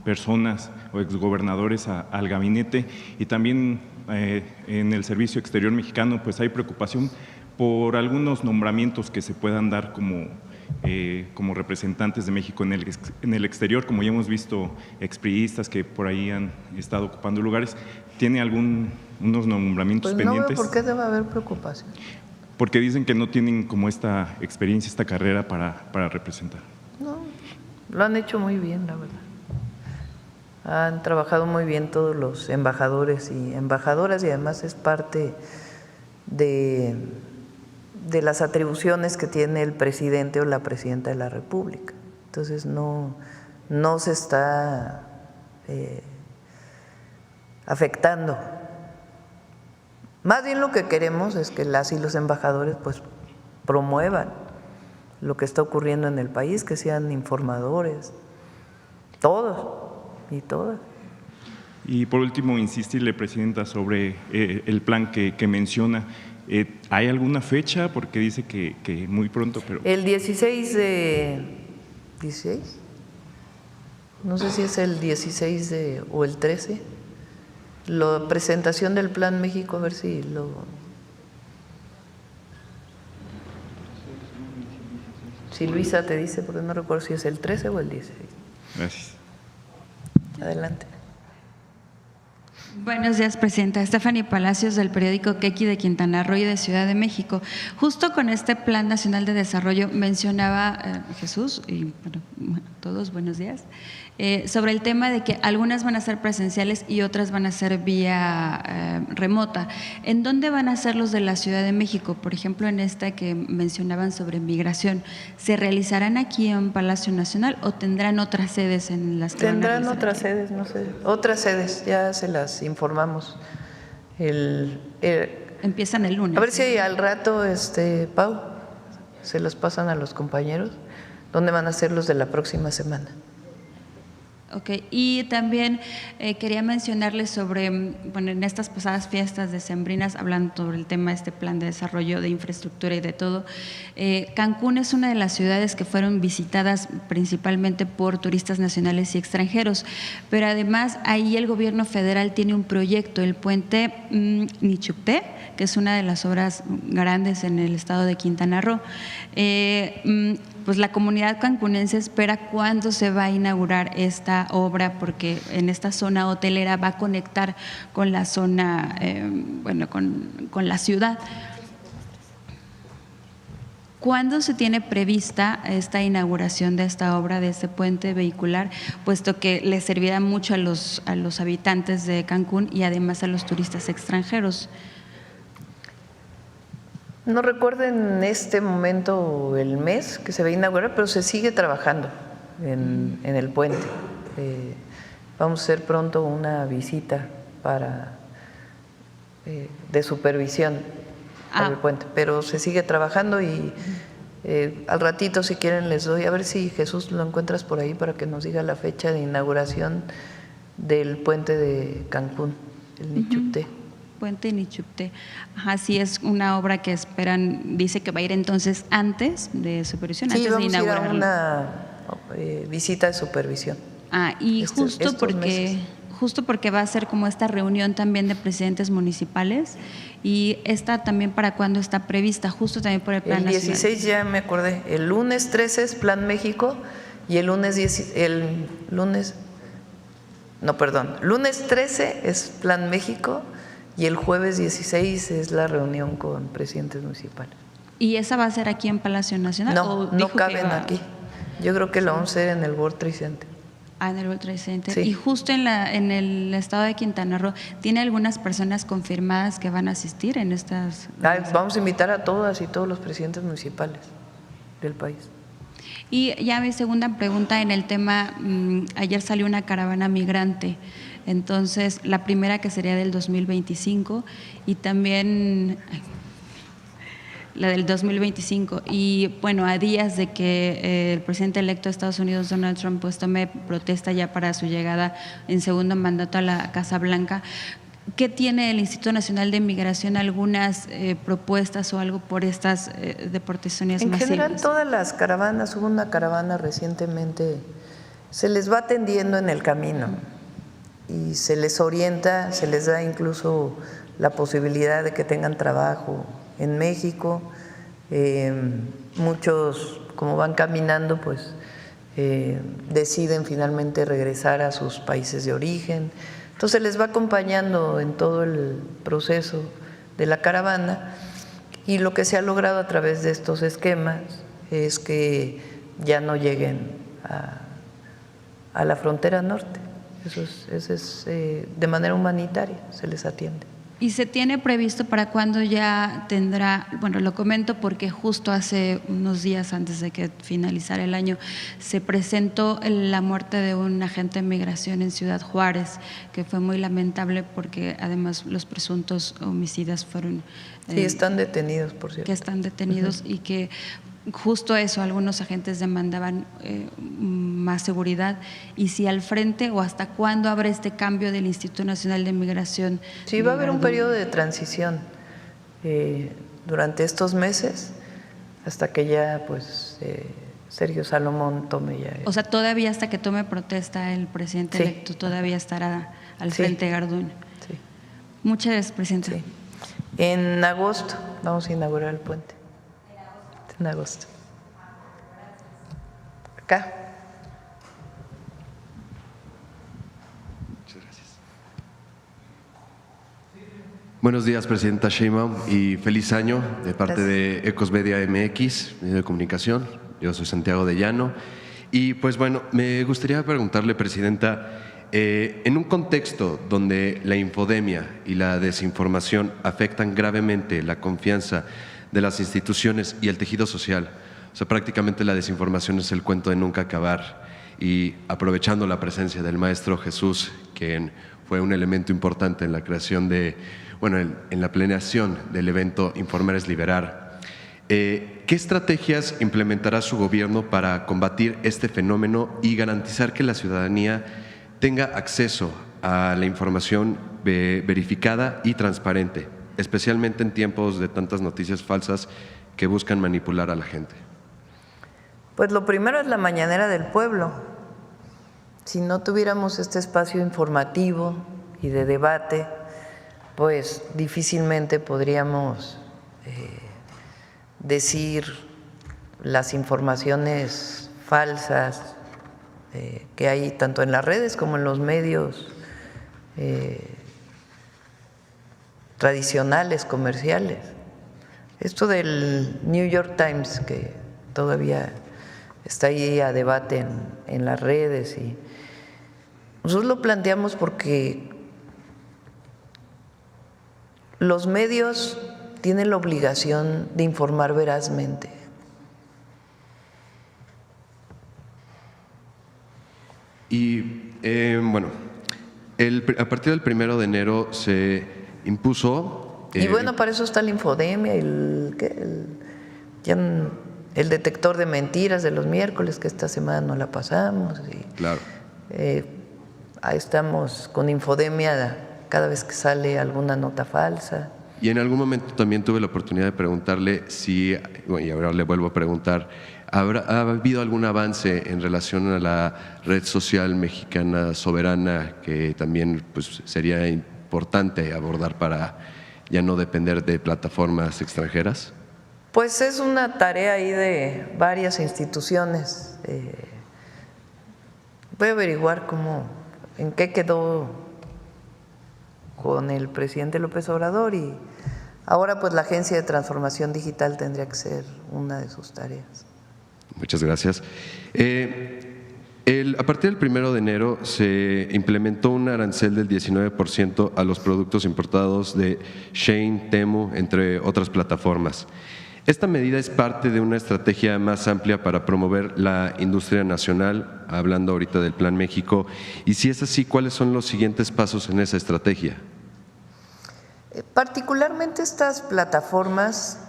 personas o exgobernadores al gabinete? Y también en el Servicio Exterior Mexicano, pues hay preocupación por algunos nombramientos que se puedan dar como representantes de México en el exterior, como ya hemos visto expriistas que por ahí han estado ocupando lugares. ¿Tiene unos nombramientos pues pendientes? No veo por qué debe haber preocupación. Porque dicen que no tienen como esta experiencia, esta carrera para representar. No, lo han hecho muy bien, la verdad. Han trabajado muy bien todos los embajadores y embajadoras, y además es parte de las atribuciones que tiene el presidente o la presidenta de la República. Entonces no se está afectando. Más bien lo que queremos es que las y los embajadores pues promuevan lo que está ocurriendo en el país, que sean informadores, todos y todas. Y por último, insistirle, Presidenta, sobre el plan que menciona. ¿Hay alguna fecha? Porque dice que muy pronto, pero… El 16 de… ¿16? No sé si es el 16 o el 13. La presentación del Plan México, a ver si lo… Si Luisa te dice, porque no recuerdo si es el 13 o el 16. Gracias. Adelante. Buenos días, Presidenta. Stephanie Palacios, del periódico Quequi de Quintana Roo y de Ciudad de México. Justo con este Plan Nacional de Desarrollo mencionaba Jesús, y bueno, todos, buenos días, sobre el tema de que algunas van a ser presenciales y otras van a ser vía remota. ¿En dónde van a ser los de la Ciudad de México? Por ejemplo, en esta que mencionaban sobre migración, ¿se realizarán aquí en Palacio Nacional o tendrán otras sedes en las que Tendrán otras sedes, no sé, otras sedes, ya se las informamos. Empiezan el lunes. A ver si al rato, Pau, se los pasan a los compañeros, ¿dónde van a ser los de la próxima semana? Ok, y también quería mencionarles sobre, bueno, en estas pasadas fiestas decembrinas, hablando sobre el tema de este plan de desarrollo de infraestructura y de todo, Cancún es una de las ciudades que fueron visitadas principalmente por turistas nacionales y extranjeros, pero además ahí el gobierno federal tiene un proyecto, el puente Nichucté, que es una de las obras grandes en el estado de Quintana Roo. Pues la comunidad cancunense espera cuándo se va a inaugurar esta obra, porque en esta zona hotelera va a conectar con la zona, con la ciudad. ¿Cuándo se tiene prevista esta inauguración de esta obra, de este puente vehicular, puesto que le servirá mucho a los habitantes de Cancún y además a los turistas extranjeros? No recuerdo en este momento el mes que se va a inaugurar, pero se sigue trabajando en el puente. Vamos a hacer pronto una visita de supervisión al puente, pero se sigue trabajando y Al ratito, si quieren, les doy, a ver si Jesús lo encuentras por ahí para que nos diga la fecha de inauguración del puente de Cancún, el Nichupté. Puente Nichupté. Ajá, sí, es una obra que esperan, dice que va a ir entonces antes de supervisión, Sí, antes de vamos a ir a inaugurarlo. una visita de supervisión. Y estos meses. justo porque va a ser como esta reunión también de presidentes municipales, y esta también para cuándo está prevista, justo también por el plan El nacional. 16 ya me acordé, el lunes 13 es Plan México y el lunes 13 es Plan México y el jueves 16 es la reunión con presidentes municipales. ¿Y esa va a ser aquí en Palacio Nacional? No, ¿O no dijo que caben iba- aquí. Yo creo que lo vamos a hacer en el World Trade Center. En el World Trade Center. Sí. Y justo en el estado de Quintana Roo, ¿tiene algunas personas confirmadas que van a asistir en estas? Vamos a invitar a todas y todos los presidentes municipales del país. Y ya mi segunda pregunta en el tema, ayer salió una caravana migrante, entonces la primera que sería del 2025 y también la del 2025, y bueno, a días de que el presidente electo de Estados Unidos, Donald Trump, pues tome protesta ya para su llegada en segundo mandato a la Casa Blanca, ¿qué tiene el Instituto Nacional de Migración? ¿Algunas propuestas o algo por estas deportaciones En masivas? general, todas las caravanas, hubo una caravana recientemente, se les va atendiendo en el camino y se les orienta, se les da incluso la posibilidad de que tengan trabajo en México. Muchos, como van caminando, pues deciden finalmente regresar a sus países de origen. Entonces les va acompañando en todo el proceso de la caravana, y lo que se ha logrado a través de estos esquemas es que ya no lleguen a la frontera norte. Eso es de manera humanitaria, se les atiende. ¿Y se tiene previsto para cuándo ya tendrá? Bueno, lo comento porque justo hace unos días antes de que finalizara el año se presentó la muerte de un agente de migración en Ciudad Juárez, que fue muy lamentable porque además los presuntos homicidas fueron… Sí, están detenidos, por cierto. Que están detenidos y que justo eso, algunos agentes demandaban más seguridad, y si al frente o hasta cuándo habrá este cambio del Instituto Nacional de Migración. Sí, va a haber un periodo de transición durante estos meses hasta que ya pues Sergio Salomón tome ya. O sea, todavía hasta que tome protesta el presidente Sí. electo, todavía estará al Sí. frente Garduño. Sí. Muchas gracias, presidente. Sí. En agosto vamos a inaugurar el puente. En agosto. Acá. Buenos días, presidenta Sheinbaum, y feliz año de parte de Ecos Media MX, medio de comunicación. Yo soy Santiago de Llano. Y pues bueno, me gustaría preguntarle, presidenta, en un contexto donde la infodemia y la desinformación afectan gravemente la confianza de las instituciones y el tejido social, o sea, prácticamente la desinformación es el cuento de nunca acabar, y aprovechando la presencia del maestro Jesús, quien fue un elemento importante en la creación de, bueno, en la planeación del evento Informar es Liberar, ¿qué estrategias implementará su gobierno para combatir este fenómeno y garantizar que la ciudadanía tenga acceso a la información verificada y transparente, especialmente en tiempos de tantas noticias falsas que buscan manipular a la gente? Pues lo primero es la mañanera del pueblo. Si no tuviéramos este espacio informativo y de debate, pues difícilmente podríamos decir las informaciones falsas que hay tanto en las redes como en los medios tradicionales, comerciales. Esto del New York Times, que todavía está ahí a debate en las redes, y nosotros lo planteamos porque los medios tienen la obligación de informar verazmente. Y bueno, a partir del 1 de enero se impuso… Y bueno, para eso está la infodemia, el detector de mentiras de los miércoles, que esta semana no la pasamos. Y, Claro. Ahí estamos con infodemia cada vez que sale alguna nota falsa. Y en algún momento también tuve la oportunidad de preguntarle si, bueno, y ahora le vuelvo a preguntar, ¿ha habido algún avance en relación a la red social mexicana soberana que también pues, sería importante abordar para ya no depender de plataformas extranjeras? Pues es una tarea ahí de varias instituciones. Voy a averiguar en qué quedó con el presidente López Obrador, y ahora pues la Agencia de Transformación Digital tendría que ser una de sus tareas. Muchas gracias. A partir del 1 de enero se implementó un arancel del 19% a los productos importados de Shein, Temu, entre otras plataformas. Esta medida es parte de una estrategia más amplia para promover la industria nacional, hablando ahorita del Plan México, y si es así, ¿cuáles son los siguientes pasos en esa estrategia? Particularmente estas plataformas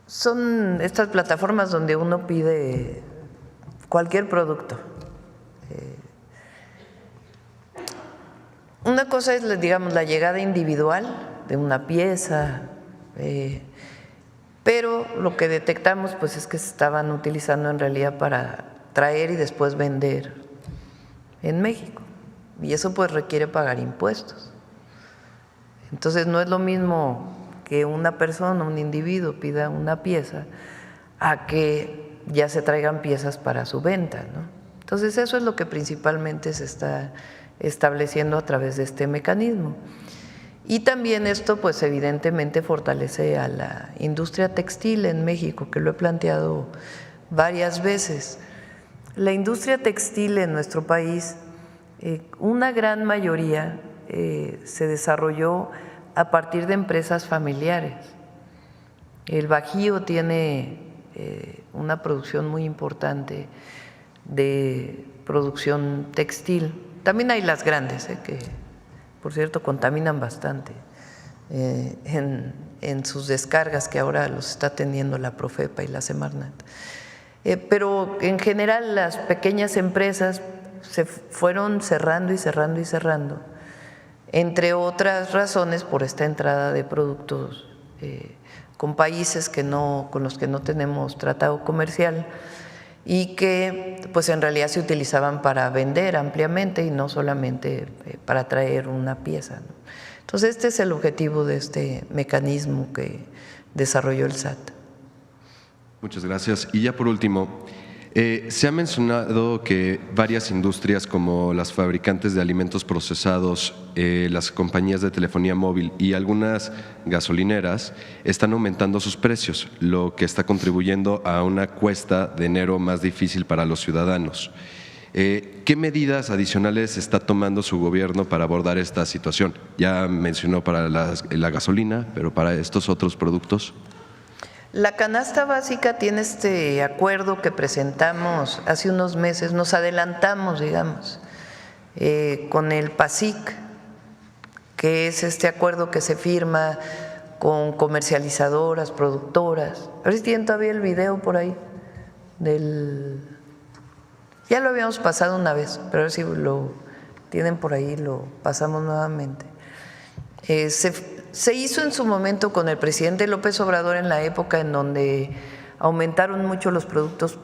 son estas plataformas donde uno pide cualquier producto. Una cosa es, digamos, la llegada individual de una pieza, pero lo que detectamos pues es que se estaban utilizando en realidad para traer y después vender en México, y eso pues requiere pagar impuestos. Entonces no es lo mismo que una persona, un individuo pida una pieza a que ya se traigan piezas para su venta, ¿no? Entonces eso es lo que principalmente se está estableciendo a través de este mecanismo. Y también esto pues evidentemente fortalece a la industria textil en México, que lo he planteado varias veces. La industria textil en nuestro país, una gran mayoría se desarrolló a partir de empresas familiares. El Bajío tiene una producción muy importante de producción textil. También hay las grandes, que por cierto contaminan bastante en sus descargas, que ahora los está teniendo la Profepa y la Semarnat. Pero en general las pequeñas empresas se fueron cerrando y cerrando y cerrando, entre otras razones por esta entrada de productos con países con los que no tenemos tratado comercial, y que pues en realidad se utilizaban para vender ampliamente y no solamente para traer una pieza, ¿no? Entonces este es el objetivo de este mecanismo que desarrolló el SAT. Muchas gracias. Y ya por último, se ha mencionado que varias industrias como las fabricantes de alimentos procesados, las compañías de telefonía móvil y algunas gasolineras están aumentando sus precios, lo que está contribuyendo a una cuesta de enero más difícil para los ciudadanos. ¿Qué medidas adicionales está tomando su gobierno para abordar esta situación? Ya mencionó para la gasolina, pero para estos otros productos. La canasta básica tiene este acuerdo que presentamos hace unos meses, nos adelantamos, digamos, con el PASIC, que es este acuerdo que se firma con comercializadoras, productoras. A ver si tienen todavía el video por ahí ya lo habíamos pasado una vez, pero a ver si lo tienen por ahí, lo pasamos nuevamente. Se hizo en su momento con el presidente López Obrador en la época en donde aumentaron mucho los productos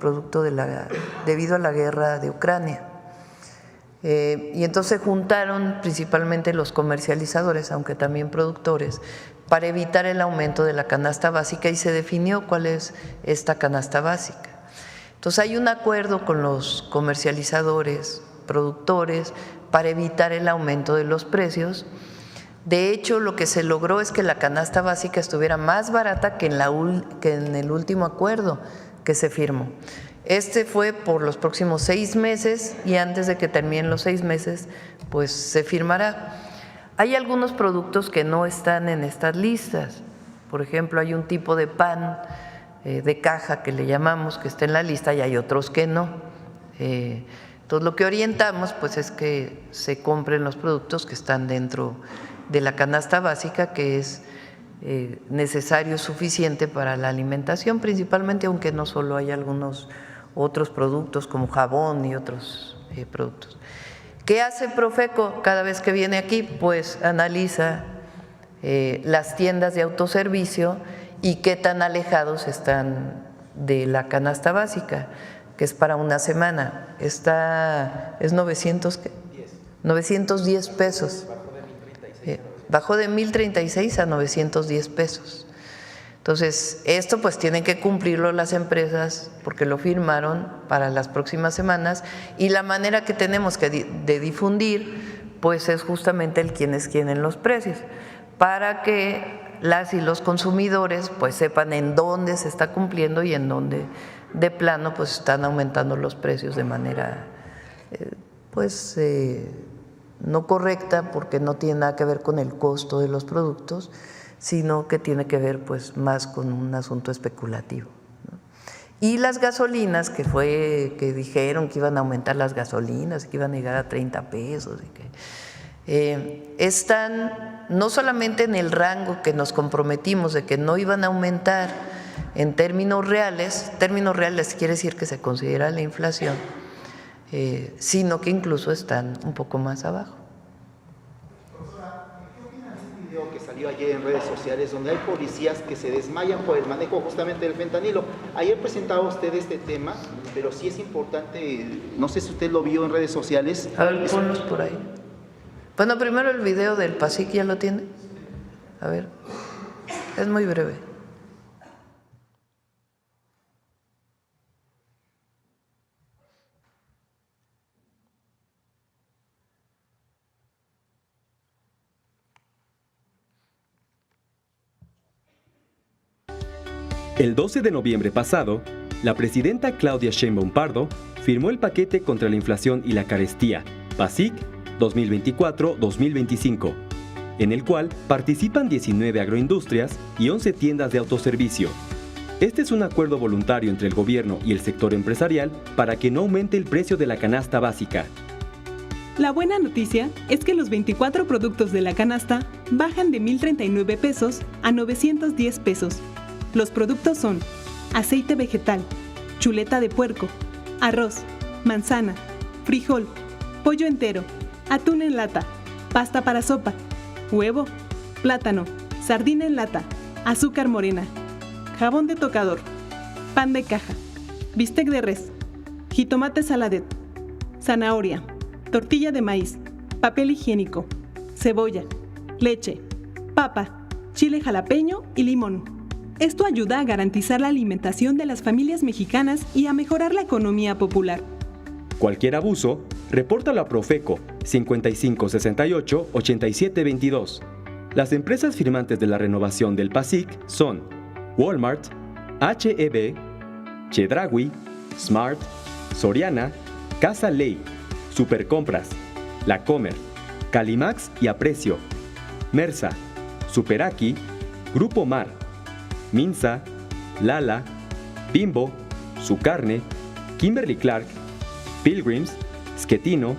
debido a la guerra de Ucrania. Y entonces juntaron principalmente los comercializadores, aunque también productores, para evitar el aumento de la canasta básica, y se definió cuál es esta canasta básica. Entonces hay un acuerdo con los comercializadores, productores, para evitar el aumento de los precios. De hecho, lo que se logró es que la canasta básica estuviera más barata que en el último acuerdo que se firmó. Este fue por los próximos 6 meses, y antes de que terminen los 6 meses, pues se firmará. Hay algunos productos que no están en estas listas. Por ejemplo, hay un tipo de pan de caja que le llamamos, que está en la lista, y hay otros que no. Entonces lo que orientamos pues es que se compren los productos que están dentro de la canasta básica, que es necesario, suficiente para la alimentación, principalmente, aunque no solo hay algunos otros productos como jabón y otros productos. ¿Qué hace Profeco cada vez que viene aquí? Pues analiza las tiendas de autoservicio y qué tan alejados están de la canasta básica, que es para una semana. Es 910 pesos. Bajó de 1,036 a 910 pesos. Entonces, esto pues tienen que cumplirlo las empresas porque lo firmaron para las próximas semanas, y la manera que tenemos de difundir pues es justamente el quiénes quieren los precios, para que las y los consumidores pues sepan en dónde se está cumpliendo y en dónde de plano pues están aumentando los precios de manera no correcta, porque no tiene nada que ver con el costo de los productos, sino que tiene que ver pues más con un asunto especulativo, ¿no? Y las gasolinas, que dijeron que iban a aumentar las gasolinas, que iban a llegar a 30 pesos, y que están no solamente en el rango que nos comprometimos de que no iban a aumentar en términos reales quiere decir que se considera la inflación, sino que incluso están un poco más abajo. Que salió ayer en redes sociales, donde hay policías que se desmayan por el manejo justamente del fentanilo. Ayer presentaba usted este tema, pero sí es importante, no sé si usted lo vio en redes sociales. A ver, ponlos por ahí. Bueno, primero el video del PASIC, ¿ya lo tiene? A ver, es muy breve. El 12 de noviembre pasado, la presidenta Claudia Sheinbaum Pardo firmó el paquete contra la inflación y la carestía, PASIC 2024-2025, en el cual participan 19 agroindustrias y 11 tiendas de autoservicio. Este es un acuerdo voluntario entre el gobierno y el sector empresarial para que no aumente el precio de la canasta básica. La buena noticia es que los 24 productos de la canasta bajan de 1,039 pesos a 910 pesos. Los productos son aceite vegetal, chuleta de puerco, arroz, manzana, frijol, pollo entero, atún en lata, pasta para sopa, huevo, plátano, sardina en lata, azúcar morena, jabón de tocador, pan de caja, bistec de res, jitomate saladet, zanahoria, tortilla de maíz, papel higiénico, cebolla, leche, papa, chile jalapeño y limón. Esto ayuda a garantizar la alimentación de las familias mexicanas y a mejorar la economía popular. Cualquier abuso, repórtalo a Profeco 5568-8722. Las empresas firmantes de la renovación del PASIC son Walmart, H-E-B, Chedraui, Smart, Soriana, Casa Ley, Supercompras, La Comer, Calimax y Aprecio, Mersa, Superaki, Grupo Mar, Minsa, Lala, Bimbo, Su Carne, Kimberly Clark, Pilgrims, Schettino,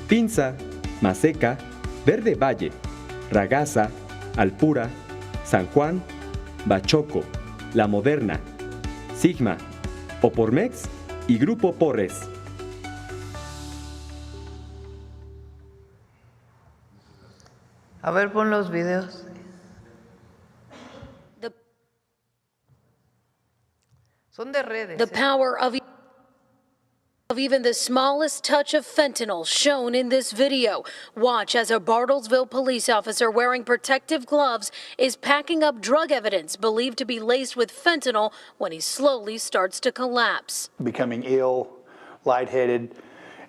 Pinza, Maseca, Verde Valle, Ragazza, Alpura, San Juan, Bachoco, La Moderna, Sigma, Opormex y Grupo Porres. A ver, pon los videos. Son de redes. The power of even the smallest touch of fentanyl shown in this video. Watch as a Bartlesville police officer wearing protective gloves is packing up drug evidence believed to be laced with fentanyl when he slowly starts to collapse. Becoming ill, lightheaded,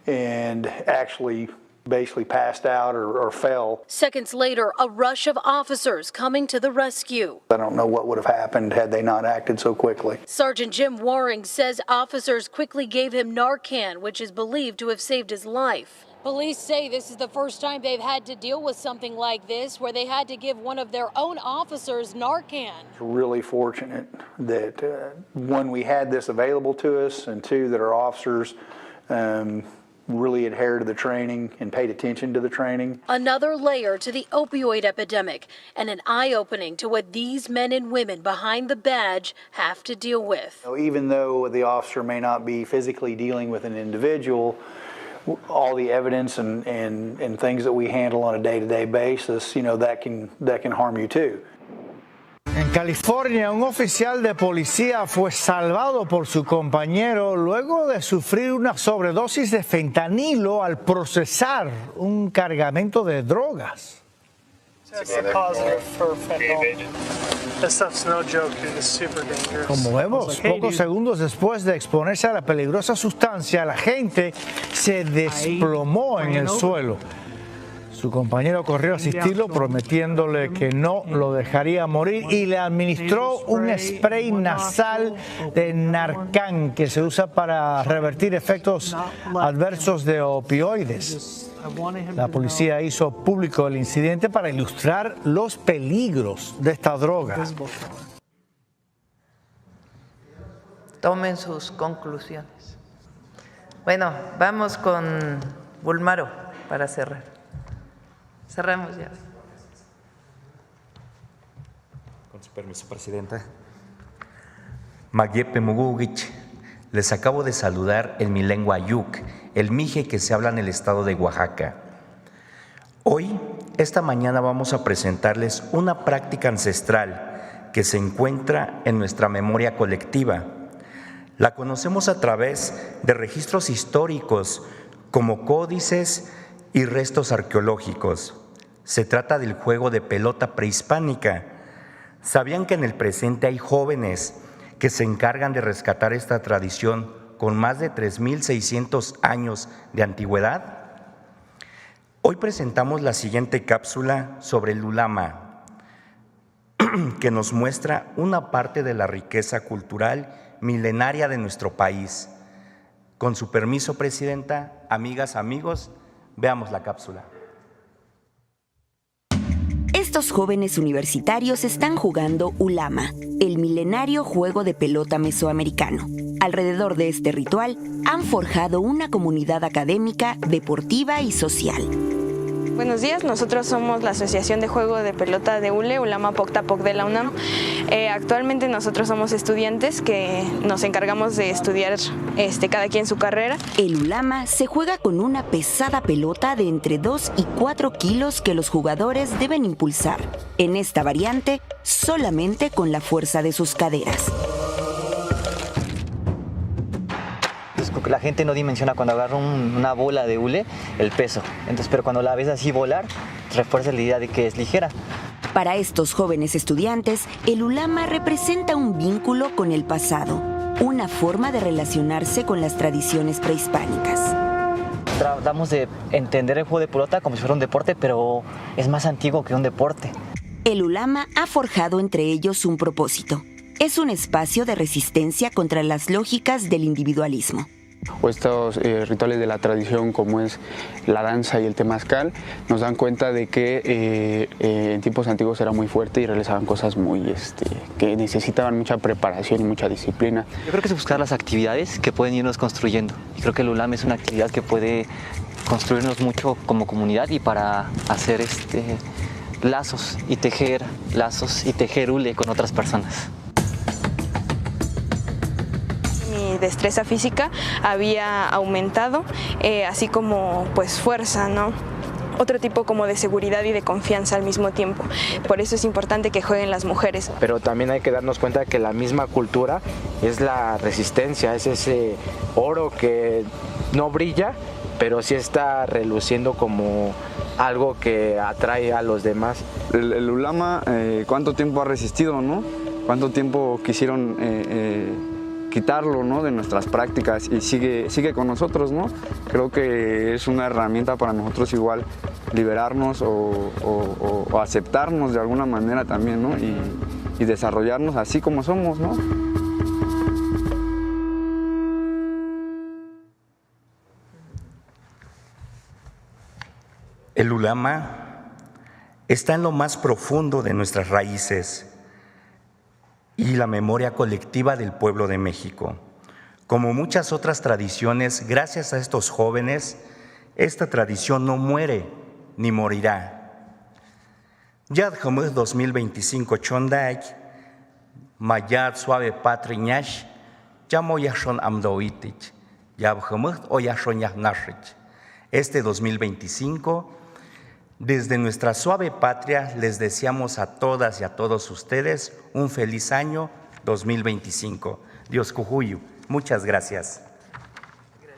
and actually basically passed out or fell. Seconds later, a rush of officers coming to the rescue. I don't know what would have happened had they not acted so quickly. Sergeant Jim Waring says officers quickly gave him Narcan, which is believed to have saved his life. Police say this is the first time they've had to deal with something like this, where they had to give one of their own officers Narcan. Really fortunate that one, we had this available to us, and two, that our officers really adhered to the training and paid attention to the training. Another layer to the opioid epidemic and an eye-opening to what these men and women behind the badge have to deal with. Even though the officer may not be physically dealing with an individual, all the evidence and things that we handle on a day-to-day basis, that can harm you too. En California, un oficial de policía fue salvado por su compañero luego de sufrir una sobredosis de fentanilo al procesar un cargamento de drogas. Como vemos, pocos segundos después de exponerse a la peligrosa sustancia, la gente se desplomó en el suelo. Su compañero corrió a asistirlo prometiéndole que no lo dejaría morir y le administró un spray nasal de Narcan que se usa para revertir efectos adversos de opioides. La policía hizo público el incidente para ilustrar los peligros de esta droga. Tomen sus conclusiones. Bueno, vamos con Bulmaro para cerrar. Cerramos ya. Con su permiso, Presidenta. Magyepe Mugugich, les acabo de saludar en mi lengua ayuk, el mije que se habla en el estado de Oaxaca. Hoy, esta mañana, vamos a presentarles una práctica ancestral que se encuentra en nuestra memoria colectiva. La conocemos a través de registros históricos como códices y restos arqueológicos. Se trata del juego de pelota prehispánica. ¿Sabían que en el presente hay jóvenes que se encargan de rescatar esta tradición con más de 3,600 años de antigüedad? Hoy presentamos la siguiente cápsula sobre el ulama, que nos muestra una parte de la riqueza cultural milenaria de nuestro país. Con su permiso, Presidenta, amigas, amigos, veamos la cápsula. Estos jóvenes universitarios están jugando ulama, el milenario juego de pelota mesoamericano. Alrededor de este ritual han forjado una comunidad académica, deportiva y social. Buenos días, nosotros somos la Asociación de Juego de Pelota de ULE, Ulama Poctapoc de la UNAM. Actualmente nosotros somos estudiantes que nos encargamos de estudiar cada quien su carrera. El ulama se juega con una pesada pelota de entre 2 y 4 kilos que los jugadores deben impulsar. En esta variante, solamente con la fuerza de sus caderas. La gente no dimensiona cuando agarra una bola de hule el peso. Entonces, pero cuando la ves así volar, refuerza la idea de que es ligera. Para estos jóvenes estudiantes, el ulama representa un vínculo con el pasado, una forma de relacionarse con las tradiciones prehispánicas. Tratamos de entender el juego de pelota como si fuera un deporte, pero es más antiguo que un deporte. El ulama ha forjado entre ellos un propósito. Es un espacio de resistencia contra las lógicas del individualismo. O estos rituales de la tradición como es la danza y el temazcal nos dan cuenta de que en tiempos antiguos era muy fuerte y realizaban cosas muy que necesitaban mucha preparación y mucha disciplina. Yo creo que es buscar las actividades que pueden irnos construyendo y creo que el ulama es una actividad que puede construirnos mucho como comunidad y para hacer lazos y tejer hule con otras personas. Mi destreza física había aumentado, así como pues fuerza, ¿no? Otro tipo como de seguridad y de confianza al mismo tiempo. Por eso es importante que jueguen las mujeres. Pero también hay que darnos cuenta que la misma cultura es la resistencia, es ese oro que no brilla, pero sí está reluciendo como algo que atrae a los demás. El ulama, ¿cuánto tiempo ha resistido, no? ¿Cuánto tiempo quisieron quitarlo, ¿no?, de nuestras prácticas y sigue con nosotros, ¿no? Creo que es una herramienta para nosotros igual liberarnos o aceptarnos de alguna manera también, ¿no? Y desarrollarnos así como somos, ¿no? El ulama está en lo más profundo de nuestras raíces y la memoria colectiva del pueblo de México. Como muchas otras tradiciones, gracias a estos jóvenes, esta tradición no muere ni morirá. Ya 2025 chonday, mayad suave patriñash, ya moyashon amdoitich, ya oyashon yahnashich. Este 2025, desde nuestra suave patria, les deseamos a todas y a todos ustedes un feliz año 2025. Dios cujuyu. Muchas gracias.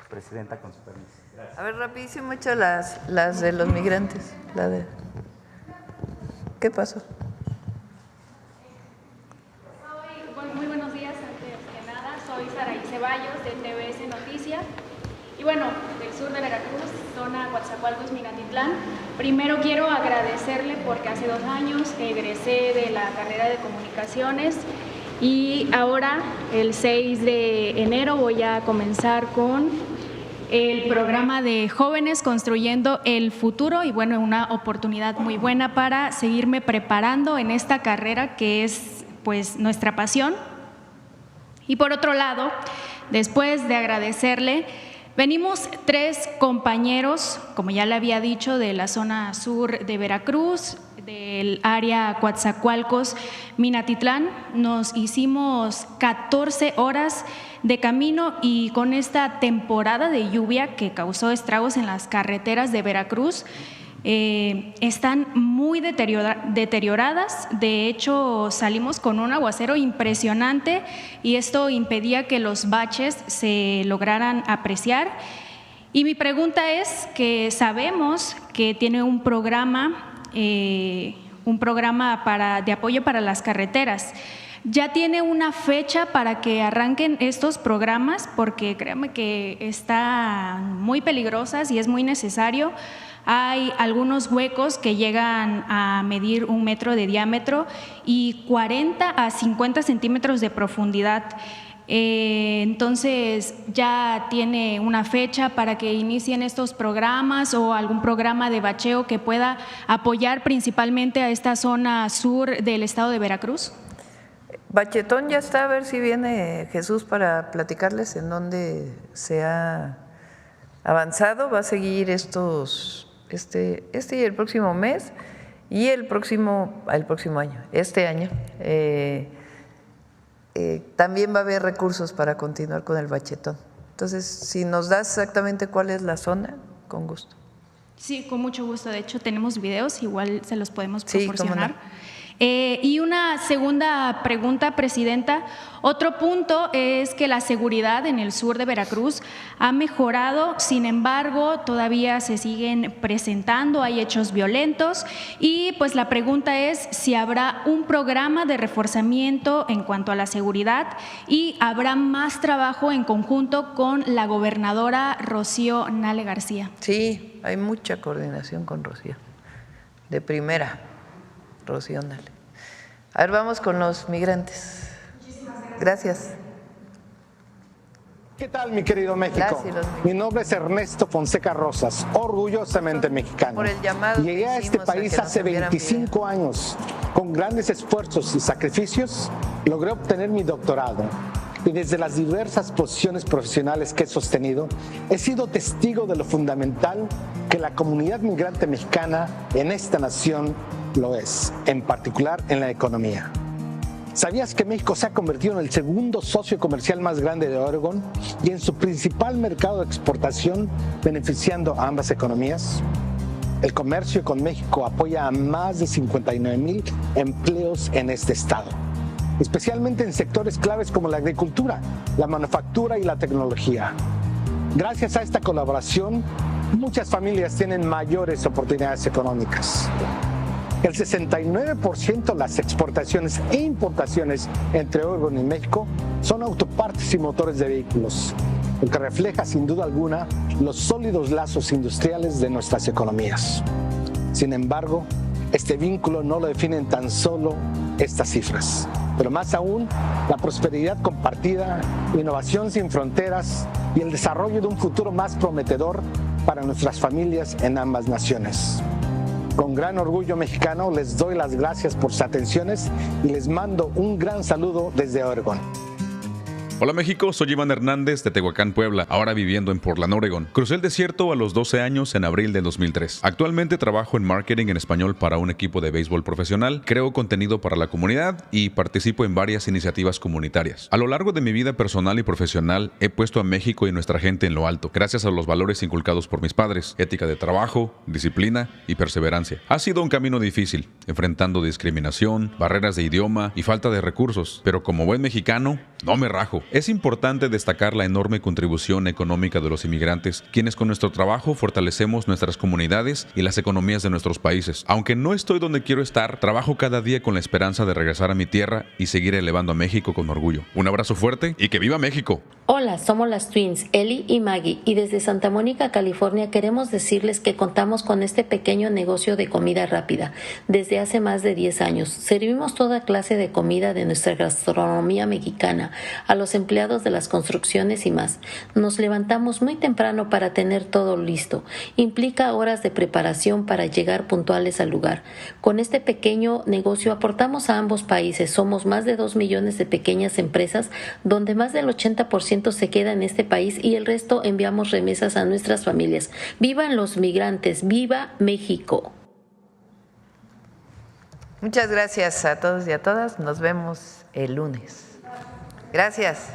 Presidenta, con su permiso. Gracias. A ver, rapidísimo, echa las de los migrantes. ¿Qué pasó? Muy buenos días, antes que nada. Soy Saraí Ceballos, de TVS Noticias. Y bueno, del sur de Veracruz, zona Coatzacoalcos, Minatitlán. Primero quiero agradecerle porque hace 2 años egresé de la carrera de comunicaciones y ahora, el 6 de enero, voy a comenzar con el programa de Jóvenes Construyendo el Futuro y bueno, una oportunidad muy buena para seguirme preparando en esta carrera que es pues nuestra pasión. Y por otro lado, después de agradecerle, venimos 3 compañeros, como ya le había dicho, de la zona sur de Veracruz, del área Coatzacoalcos, Minatitlán. Nos hicimos 14 horas de camino y con esta temporada de lluvia que causó estragos en las carreteras de Veracruz, están muy deterioradas. De hecho, salimos con un aguacero impresionante y esto impedía que los baches se lograran apreciar. Y mi pregunta es que sabemos que tiene un programa de apoyo para las carreteras. ¿Ya tiene una fecha para que arranquen estos programas? Porque créanme que están muy peligrosas y es muy necesario. Hay algunos huecos que llegan a medir 1 metro de diámetro y 40 a 50 centímetros de profundidad. Entonces, ¿ya tiene una fecha para que inicien estos programas o algún programa de bacheo que pueda apoyar principalmente a esta zona sur del estado de Veracruz? Bachetón ya está, a ver si viene Jesús para platicarles en dónde se ha avanzado. Va a seguir este y el próximo mes y el próximo año, este año. También va a haber recursos para continuar con el bachetón. Entonces, si nos das exactamente cuál es la zona, con gusto. Sí, con mucho gusto. De hecho, tenemos videos, igual se los podemos proporcionar. Sí, cómo no. Y una segunda pregunta, Presidenta. Otro punto es que la seguridad en el sur de Veracruz ha mejorado, sin embargo, todavía se siguen presentando, hay hechos violentos y pues la pregunta es si habrá un programa de reforzamiento en cuanto a la seguridad y habrá más trabajo en conjunto con la gobernadora Rocío Nale García. Sí, hay mucha coordinación con Rocío, de primera. Rocío Nale. A ver, vamos con los migrantes. Gracias. ¿Qué tal, mi querido México? Mi nombre es Ernesto Fonseca Rosas, orgullosamente mexicano. Llegué a este país hace 25 años. Con grandes esfuerzos y sacrificios, logré obtener mi doctorado. Y desde las diversas posiciones profesionales que he sostenido, he sido testigo de lo fundamental que la comunidad migrante mexicana en esta nación lo es, en particular en la economía. ¿Sabías que México se ha convertido en el segundo socio comercial más grande de Oregon y en su principal mercado de exportación, beneficiando a ambas economías? El comercio con México apoya a más de 59,000 empleos en este estado, especialmente en sectores claves como la agricultura, la manufactura y la tecnología. Gracias a esta colaboración, muchas familias tienen mayores oportunidades económicas. El 69% de las exportaciones e importaciones entre Oregon y México son autopartes y motores de vehículos, lo que refleja sin duda alguna los sólidos lazos industriales de nuestras economías. Sin embargo, este vínculo no lo definen tan solo estas cifras, pero más aún la prosperidad compartida, innovación sin fronteras y el desarrollo de un futuro más prometedor para nuestras familias en ambas naciones. Con gran orgullo mexicano les doy las gracias por sus atenciones y les mando un gran saludo desde Oregon. Hola México, soy Iván Hernández de Tehuacán, Puebla, ahora viviendo en Portland, Oregon. Crucé el desierto a los 12 años en abril del 2003. Actualmente trabajo en marketing en español para un equipo de béisbol profesional, creo contenido para la comunidad y participo en varias iniciativas comunitarias. A lo largo de mi vida personal y profesional he puesto a México y nuestra gente en lo alto, gracias a los valores inculcados por mis padres, ética de trabajo, disciplina y perseverancia. Ha sido un camino difícil, enfrentando discriminación, barreras de idioma y falta de recursos, pero como buen mexicano, no me rajo. Es importante destacar la enorme contribución económica de los inmigrantes, quienes con nuestro trabajo fortalecemos nuestras comunidades y las economías de nuestros países. Aunque no estoy donde quiero estar, trabajo cada día con la esperanza de regresar a mi tierra y seguir elevando a México con orgullo. Un abrazo fuerte y que viva México. Hola, somos las Twins, Eli y Maggie, y desde Santa Mónica, California, queremos decirles que contamos con este pequeño negocio de comida rápida desde hace más de 10 años. Servimos toda clase de comida de nuestra gastronomía mexicana a los empleados de las construcciones y más. Nos levantamos muy temprano para tener todo listo. Implica horas de preparación para llegar puntuales al lugar. Con este pequeño negocio aportamos a ambos países. Somos más de 2 millones de pequeñas empresas, donde más del 80% se queda en este país y el resto enviamos remesas a nuestras familias. ¡Vivan los migrantes! ¡Viva México! Muchas gracias a todos y a todas. Nos vemos el lunes. Gracias.